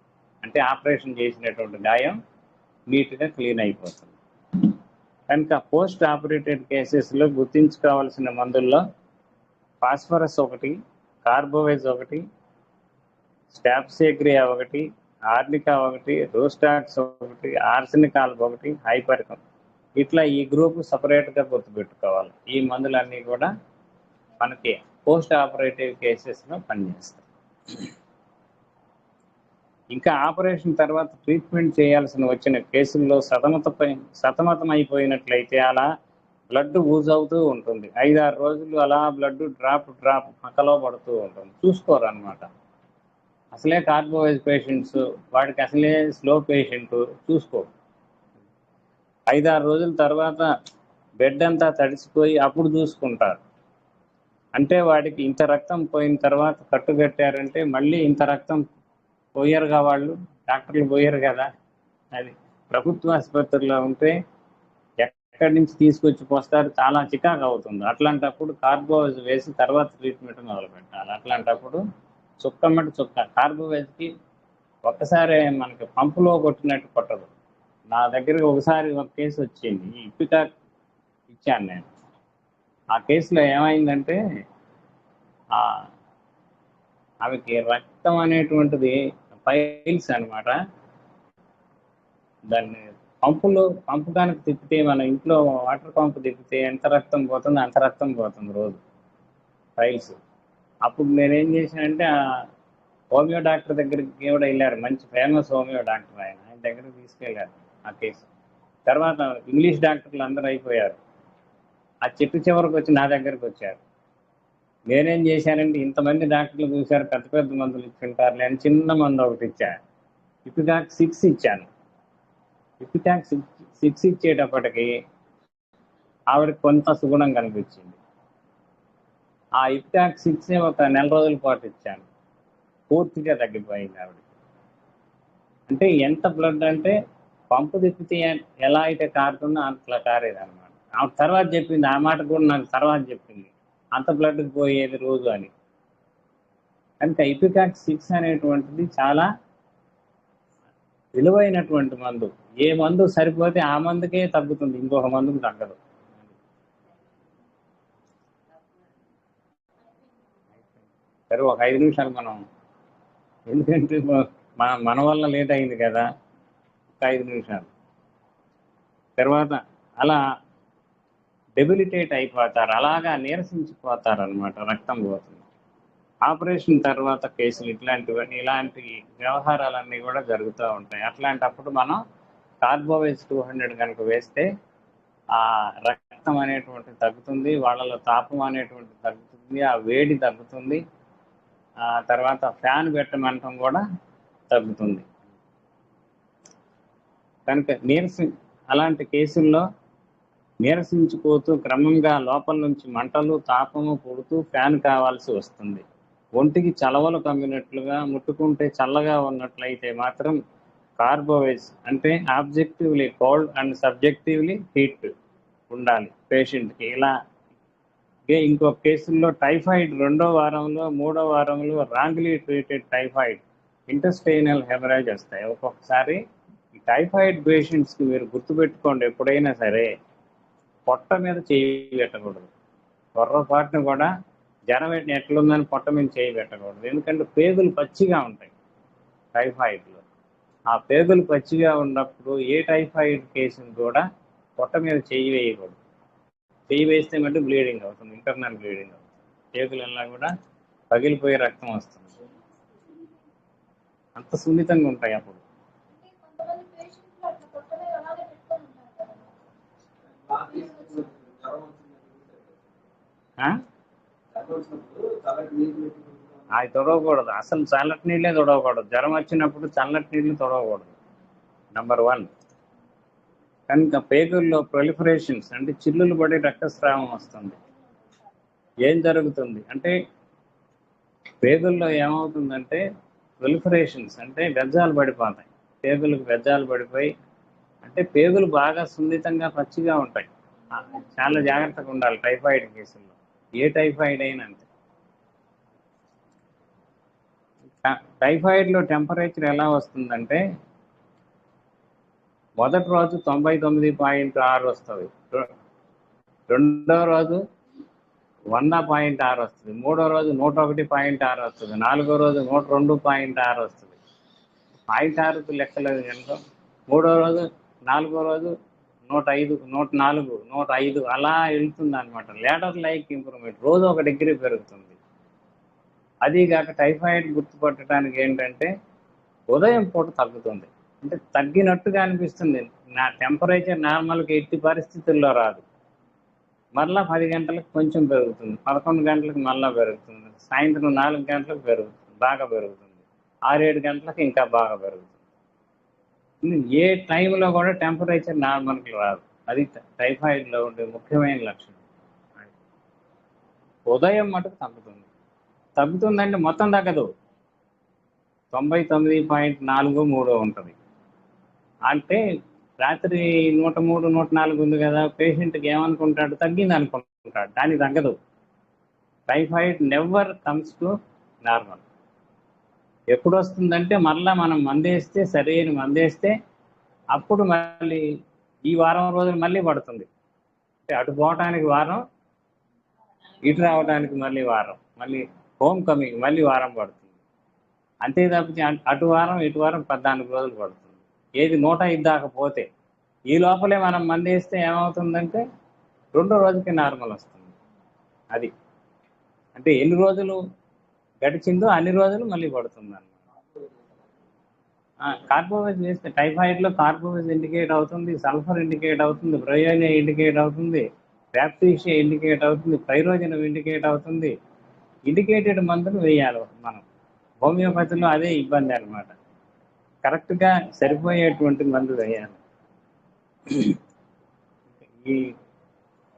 అంటే ఆపరేషన్ చేసినటువంటి గాయం నీట్గా క్లీన్ అయిపోతుంది. కనుక పోస్ట్ ఆపరేటెడ్ కేసెస్లో గుర్తించుకోవాల్సిన మందుల్లో ఫాస్ఫరస్ ఒకటి, కార్బోవేజ్ ఒకటి, స్టాప్సేగ్రియా ఒకటి, ఆర్నికా ఒకటి, రోస్టాక్స్ ఒకటి, ఆర్సెనికాల్ ఒకటి, హైపర్కం. ఇట్లా ఈ గ్రూప్ సపరేట్గా గుర్తుపెట్టుకోవాలి. ఈ మందులన్నీ కూడా మనకి పోస్ట్ ఆపరేటివ్ కేసెస్లో పనిచేస్తాయి. ఇంకా ఆపరేషన్ తర్వాత ట్రీట్మెంట్ చేయాల్సిన వచ్చిన కేసుల్లో సతమతం అయిపోయినట్లయితే అలా బ్లడ్ ఊజ్ అవుతూ ఉంటుంది. 5-6 రోజులు అలా బ్లడ్ డ్రాప్ పక్కలో పడుతూ ఉంటుంది, చూసుకోరు అనమాట. అసలే కార్బోవేజ్ పేషెంట్స్, వాడికి అసలే స్లో పేషెంట్, చూసుకోరు. 5-6 రోజుల తర్వాత బెడ్ అంతా తడిసిపోయి అప్పుడు చూసుకుంటారు. అంటే వాడికి ఇంత రక్తం పోయిన తర్వాత కట్టుకట్టారంటే మళ్ళీ ఇంత రక్తం పోయారుగా, వాళ్ళు డాక్టర్లు పోయారు కదా. అది ప్రభుత్వ ఆసుపత్రిలో ఉంటే ఎక్కడి నుంచి తీసుకొచ్చి పోస్తారు, చాలా చికాకు అవుతుంది. అట్లాంటప్పుడు కార్బోవేజ్ వేసి తర్వాత ట్రీట్మెంట్ మొదలు పెట్టాలి. అట్లాంటప్పుడు చుక్కమ్మటి చుక్క కార్బోవేజ్కి ఒక్కసారి మనకి పంపులో కొట్టినట్టు కొట్టదు. నా దగ్గరికి ఒకసారి ఒక కేసు వచ్చింది, ఈ ఇప్పికాక్ ఇచ్చాను నేను. ఆ కేసులో ఏమైందంటే ఆమెకి రక్తం అనేటువంటిది పైల్స్ అనమాట. దాన్ని పంపు కనుక తిప్పితే, మన ఇంట్లో వాటర్ పంపు తిప్పితే ఎంత రక్తం పోతుందో అంత రక్తం పోతుంది రోజు, పైల్స్. అప్పుడు నేనేం చేశానంటే హోమియో డాక్టర్ దగ్గరికి కూడా వెళ్ళారు, మంచి ఫేమస్ హోమియో డాక్టర్, ఆయన దగ్గరికి తీసుకెళ్ళారు ఆ కేసు. తర్వాత ఇంగ్లీష్ డాక్టర్లు అందరూ అయిపోయారు, ఆ చెట్టు చివరికి వచ్చి నా దగ్గరికి వచ్చారు. నేనేం చేశానంటే, ఇంతమంది డాక్టర్లు చూశారు, పెద్ద పెద్ద మందులు ఇచ్చుంటారు, నేను చిన్న మందు ఒకటి ఇచ్చాను, ఇపికాక్ 6 ఇచ్చాను. ఇపికాక్ 6 ఇచ్చేటప్పటికి ఆవిడకి కొంత సుగుణం కనిపించింది. ఆ ఇపికాక్ 6 ఒక నెల రోజుల పాటు ఇచ్చాను, పూర్తిగా తగ్గిపోయింది ఆవిడకి. అంటే ఎంత బ్లడ్ అంటే పంపు తిప్పితే ఎలా అయితే కారుతుందో అట్లా కారేది అనమాట. ఆవిడ తర్వాత చెప్పింది, ఆ మాట కూడా నాకు తర్వాత చెప్పింది, అంత బ్లడ్కి పోయేది రోజు అని. కనుక ఇపికాక్ 6 అనేటువంటిది చాలా విలువైనటువంటి మందు. ఏ మందు సరిపోతే ఆ మందుకే తగ్గుతుంది, ఇంకొక మందుకు తగ్గదు. సరే, ఒక 5 నిమిషాలు మనం, ఎందుకంటే మన వల్ల లేట్ అయింది కదా, ఒక 5 నిమిషాలు తర్వాత అలా డెబిలిటేట్ అయిపోతారు, అలాగా నీరసించిపోతారు అనమాట, రక్తం పోతుంది. ఆపరేషన్ తర్వాత కేసులు ఇలాంటి వ్యవహారాలన్నీ కూడా జరుగుతూ ఉంటాయి. అట్లాంటప్పుడు మనం కార్బోవేజ్ 200 కనుక వేస్తే ఆ రక్తం అనేటువంటిది తగ్గుతుంది, వాళ్ళలో తాపం అనేటువంటిది తగ్గుతుంది, ఆ వేడి తగ్గుతుంది, ఆ తర్వాత ఫ్యాన్ పెట్టమంటం కూడా తగ్గుతుంది. కనుక అలాంటి కేసుల్లో నీరసించిపోతూ క్రమంగా లోపల నుంచి మంటలు, తాపము పుడుతూ ఫ్యాన్ కావాల్సి వస్తుంది. ఒంటికి చలవలు కమ్మినట్లుగా, ముట్టుకుంటే చల్లగా ఉన్నట్లయితే మాత్రం కార్బోవేజ్, అంటే objectively cold and subjectively heat ఉండాలి పేషెంట్కి. ఇలా ఇంకొక కేసుల్లో టైఫాయిడ్ 2వ వారంలో 3వ వారంలో wrongly treated typhoid, intestinal haemorrhage వస్తాయి. ఒక్కొక్కసారి ఈ టైఫాయిడ్ పేషెంట్స్కి మీరు గుర్తుపెట్టుకోండి, ఎప్పుడైనా సరే పొట్ట మీద చేయి పెట్టకూడదు. పొర్రపాటును కూడా జ్వరం ఎట్లుందని పొట్ట మీద చేయి పెట్టకూడదు. ఎందుకంటే పేగులు పచ్చిగా ఉంటాయి టైఫాయిడ్లో. ఆ పేగులు పచ్చిగా ఉన్నప్పుడు ఏ టైఫాయిడ్ కేసును కూడా పొట్ట మీద చేయి వేయకూడదు. చేయి వేస్తే మళ్ళీ బ్లీడింగ్ అవుతుంది, ఇంటర్నల్ బ్లీడింగ్ అవుతుంది. పేగులల్లా కూడా పగిలిపోయి రక్తం వస్తుంది. అంత సున్నితంగా ఉంటాయి అప్పుడు. అవి తొడవకూడదు, అసలు చల్లటి నీళ్ళే తొడవకూడదు. జ్వరం వచ్చినప్పుడు చల్లటి నీళ్ళు తొడవకూడదు, నెంబర్ 1. కనుక పేగుల్లో ప్రొలిఫరేషన్స్ అంటే చిల్లులు పడి రక్తస్రావం వస్తుంది. ఏం జరుగుతుంది అంటే పేగుల్లో ఏమవుతుందంటే ప్రొలిఫరేషన్స్ అంటే బెజ్జాలు పడిపోతాయి. పేగులకు బెజ్జాలు పడిపోయి, అంటే పేగులు బాగా సున్నితంగా పచ్చిగా ఉంటాయి. చాలా జాగ్రత్తగా ఉండాలి టైఫాయిడ్ కేసుల్లో, ఏ టైఫాయిడ్ అయినా అంతే. టైఫాయిడ్లో టెంపరేచర్ ఎలా వస్తుందంటే మొదటి రోజు 99.6 వస్తుంది, రెండో రోజు 100.6 వస్తుంది, మూడో రోజు 101.6 వస్తుంది, నాలుగో రోజు 102.6 వస్తుంది. 0.6 లెక్కలేదు కనుక మూడో రోజు, నాలుగో రోజు 105, 104, 105 అలా వెళ్తుంది అనమాట. లేటర్ లైక్ ఇంప్రూవ్మెంట్, రోజు 1 డిగ్రీ పెరుగుతుంది. అది కాక టైఫాయిడ్ గుర్తుపట్టడానికి ఏంటంటే ఉదయం పూట తగ్గుతుంది, అంటే తగ్గినట్టుగా అనిపిస్తుంది. నా టెంపరేచర్ నార్మల్గా ఎట్టి పరిస్థితుల్లో రాదు. మళ్ళీ 10 గంటలకు కొంచెం పెరుగుతుంది, 11 గంటలకు మళ్ళీ పెరుగుతుంది, సాయంత్రం 4 గంటలకు పెరుగుతుంది, బాగా పెరుగుతుంది, 6-7 గంటలకు ఇంకా బాగా పెరుగుతుంది. ఏ టైంలో కూడా టెంపరేచర్ నార్మల్కి రాదు. అది టైఫాయిడ్లో ఉండే ముఖ్యమైన లక్షణం. ఉదయం మటుకు తగ్గుతుందంటే మొత్తం తగ్గదు, 99.43 ఉంటుంది. అంటే రాత్రి 103, 104 ఉంది కదా, పేషెంట్కి ఏమనుకుంటాడు, తగ్గింది అనుకుంటాడు, దానికి తగ్గదు. Typhoid never comes to normal. ఎప్పుడు వస్తుందంటే మళ్ళీ మనం మందేస్తే, సరైన మందేస్తే అప్పుడు మళ్ళీ ఈ వారం రోజులు మళ్ళీ పడుతుంది. అటు పోవటానికి వారం, ఇటు రావడానికి మళ్ళీ వారం, మళ్ళీ హోమ్ కమింగ్ మళ్ళీ వారం పడుతుంది. అంతే తప్పించి అటు వారం ఇటు వారం 14 రోజులు పడుతుంది. ఏది 105 దాకా పోతే ఈ లోపలే మనం మందేస్తే ఏమవుతుందంటే రెండో రోజుకి నార్మల్ వస్తుంది. అది అంటే ఎన్ని రోజులు గడిచిందో అన్ని రోజులు మళ్ళీ పడుతుంది అన్నమాట. కార్బోవేజ్ వేస్తే టైఫాయిడ్లో కార్బోవేజ్ ఇండికేట్ అవుతుంది, సల్ఫర్ ఇండికేట్ అవుతుంది, బ్రయోనియా ఇండికేట్ అవుతుంది, బ్యాప్టీషియా ఇండికేట్ అవుతుంది, పైరోజనం ఇండికేట్ అవుతుంది. ఇండికేటెడ్ మందులు వేయాలి మనం. హోమియోపతిలో అదే ఇబ్బంది అనమాట, కరెక్ట్గా సరిపోయేటువంటి మందు వేయాలి.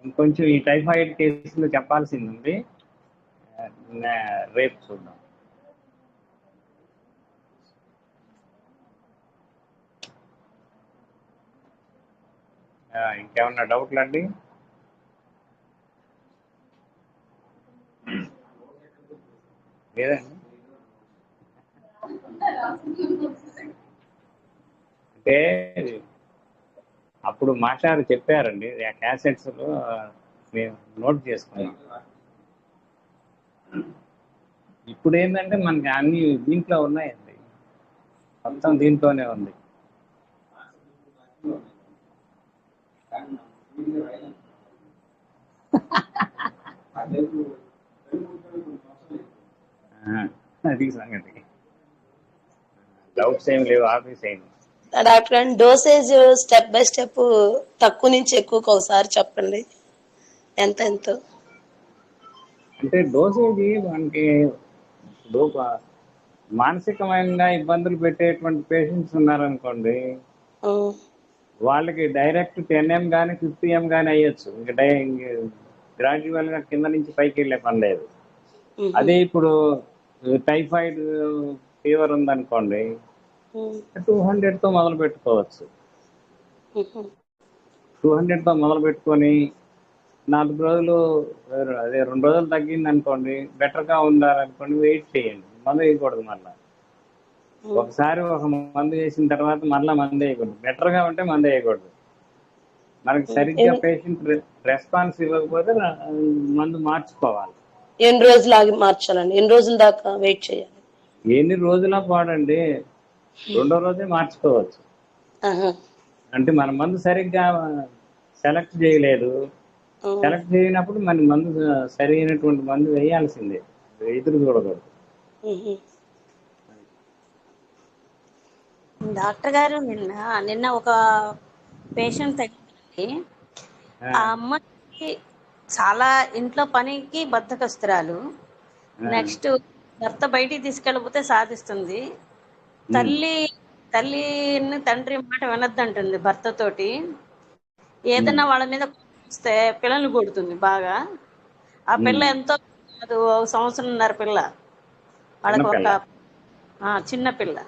ఇంకొంచెం ఈ టైఫాయిడ్ కేసులో చెప్పాల్సింది ఉంది, రేపు చూద్దాం. ఇంకేమన్నా డౌట్లు అండి? లేదండి. అంటే అప్పుడు మాస్టారు చెప్పారండి, ఆ క్యాసెట్స్లో మేము నోట్ చేసుకున్నాం. ఇప్పుడు ఏంటంటే మనకి అన్ని దీంట్లో ఉన్నాయండి, మొత్తం దీంట్లోనే ఉంది. అది సంగతి. డౌట్స్ ఏం లేవు, ఆఫీస్ అయింది. డాక్టర్ గారు డోసేజ్ స్టెప్ బై స్టెప్ తక్కువ నుంచి ఎక్కువకి ఒకసారి చెప్పండి, ఎంత ఎంతో. అంటే డోసేజ్ మనకి మానసికమైన ఇబ్బందులు పెట్టేటువంటి పేషెంట్స్ ఉన్నారనుకోండి, వాళ్ళకి డైరెక్ట్ 10 m కానీ 50 m కానీ అయ్యొచ్చు. ఇంకా గ్రాడ్యువల్గా కింద నుంచి పైకి వెళ్ళే పని లేదు. అదే ఇప్పుడు టైఫాయిడ్ ఫీవర్ ఉందనుకోండి, 200తో మొదలు పెట్టుకోవచ్చు. 200తో మొదలు పెట్టుకొని 4 రోజులు, అదే 2 రోజులు తగ్గింది అనుకోండి, బెటర్గా ఉండాలనుకోండి, వెయిట్ చేయండి, మందు వేయకూడదు మళ్ళీ. ఒకసారి ఒక మందు వేసిన తర్వాత మళ్ళీ మందు వేయకూడదు. బెటర్గా ఉంటే మందు వేయకూడదు. మనకి సరిగ్గా పేషెంట్ రెస్పాన్స్ ఇవ్వకపోతే మందు మార్చుకోవాలి. ఎన్ని రోజులు ఆగి మార్చాలండి? ఎన్ని రోజుల దాకా వెయిట్ చేయాలి? ఎన్ని రోజులా పాడండి, 2వ రోజే మార్చుకోవచ్చు. అంటే మన మందు సరిగ్గా సెలెక్ట్ చేయలేదు. సెలెక్ట్ చేయనప్పుడు మన మందు సరైనటువంటి మందు వేయాల్సిందే, ఎదురు చూడకూడదు. డాక్టర్ గారు నిన్న ఒక పేషెంట్ తగ్గింది. ఆ అమ్మాయికి చాలా ఇంట్లో పనికి బద్ధకస్తురాలు. నెక్స్ట్ భర్త బయటికి తీసుకెళ్ళిపోతే సాధిస్తుంది. తల్లిని తండ్రి మాట వినొద్దంటుంది భర్తతోటి. ఏదైనా వాళ్ళ మీద వస్తే పిల్లల్ని కొడుతుంది బాగా. ఆ పిల్ల ఎంతో కాదు, 1 సంవత్సరంన్నర పిల్ల, వాళ్ళకి ఒక చిన్న పిల్ల.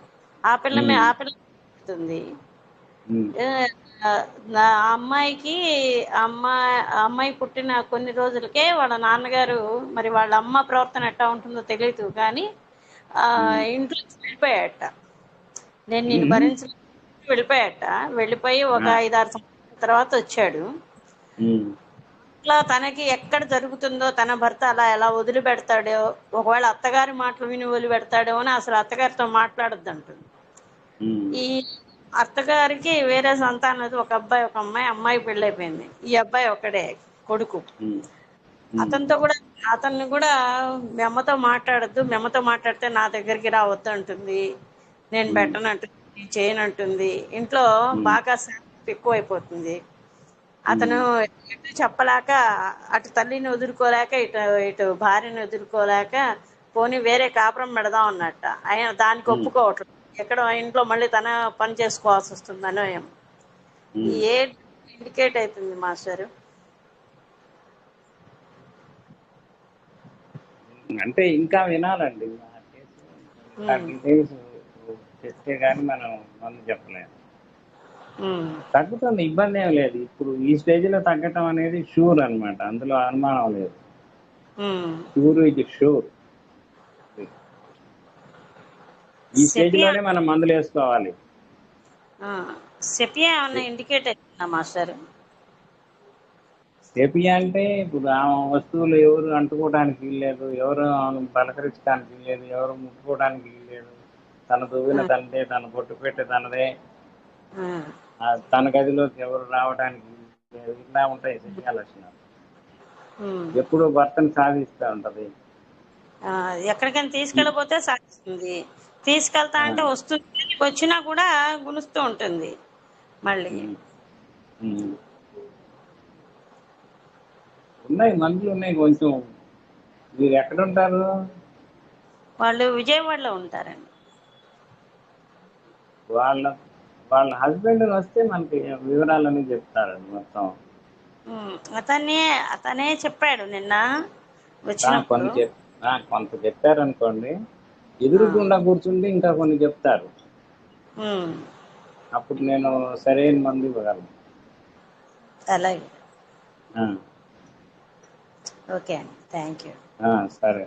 ఆ పిల్ల కొడుతుంది. ఆ అమ్మాయి పుట్టిన కొన్ని రోజులకే వాళ్ళ నాన్నగారు, మరి వాళ్ళ అమ్మ ప్రవర్తన ఎట్టా ఉంటుందో తెలియదు కానీ ఇంట్లో వెళ్ళిపోయాట. నేను నిన్ను భరించలేక వెళ్ళిపోయి ఒక 5-6 సంవత్సరాల తర్వాత వచ్చాడు. ఇట్లా తనకి ఎక్కడ జరుగుతుందో, తన భర్త అలా ఎలా వదిలిపెడతాడో, ఒకవేళ అత్తగారి మాటలు విని వదిలిపెడతాడో అని అసలు అత్తగారితో మాట్లాడొద్దు అంటుంది. ఈ అత్తగారికి వేరే సంతానం, ఒక అబ్బాయి ఒక అమ్మాయి. అమ్మాయి పెళ్ళైపోయింది. ఈ అబ్బాయి ఒకడే కొడుకు. అతన్ని కూడా మీ అమ్మతో మాట్లాడద్దు, మీ అమ్మతో మాట్లాడితే నా దగ్గరికి రావద్దు అంటుంది. నేను పెట్టనంటుంది, చేయనంటుంది. ఇంట్లో బాగా శాంతి ఎక్కువైపోతుంది. అతను ఎటు చెప్పలేక, అటు తల్లిని వదులుకోలేక, ఇటు భార్యని వదులుకోలేక, పోనీ వేరే కాపురం పెడదాం అన్నట్ట. ఆయన దానికి ఒప్పుకోవట్లేదు. ఎక్కడ ఇంట్లో మళ్ళీ తన పని చేసుకోవాల్సి వస్తుందనో ఏమో. ఏ ఇండికేట్ అవుతుంది మాస్టర్? అంటే ఇంకా వినాలండి, డీటెయిల్స్ చెప్తే కానీ మనం మందు చెప్పలేము. తగ్గుతుంది, ఇబ్బంది ఏం లేదు. ఇప్పుడు ఈ స్టేజ్లో తగ్గటం అనేది షూర్ అన్నమాట, అందులో అనుమానం లేదు. ఇది షూర్. ఈ స్టేజ్లోనే మనం మందులు వేసుకోవాలి. సెపియా ఏమన్నా ఇండికేట్ అవుతుందా మాస్టర్? సెపియా అంటే ఇప్పుడు ఆ వస్తువులు ఎవరు అంటుకోవడానికి వీల్లేదు, ఎవరు పలకరించడానికి వీల్లేదు, ఎవరు ముట్టుకోవడానికి వీల్లేదు. తన దువ్విన తనదే, తన బొట్టు పెట్టే తనదే, తన గదిలోకి ఎవరు రావడానికి వీల్లేదు. ఇలా ఉంటాయి సెపియా లక్షణాలు. ఎప్పుడు భర్తను సాధిస్తూ ఉంటది. ఎక్కడికైనా తీసుకెళ్ళిపోతే సాధిస్తుంది, తీసుకెళ్తా అంటే వస్తుంది, వచ్చినా కూడా గులుస్తూ ఉంటుంది మళ్ళీ. ఉన్నాయి మందులు ఉన్నాయి కొంచెం. మీరు ఎక్కడ ఉంటారు? వాళ్ళు విజయవాడలో ఉంటారండి. వాళ్ళ హస్బెండ్ వస్తే మనకి వివరాలన్నీ చెప్తారండి మొత్తం. అతనే చెప్పాడు నిన్న వచ్చినప్పుడు. కొంత చెప్పారనుకోండి, ఎదురుకుండా కూర్చుంటే ఇంకా కొన్ని చెప్తారు. అప్పుడు నేను సరైన మందు ఇవ్వగలను. అలాగే, ఓకే అండి, థ్యాంక్ యూ. సరే.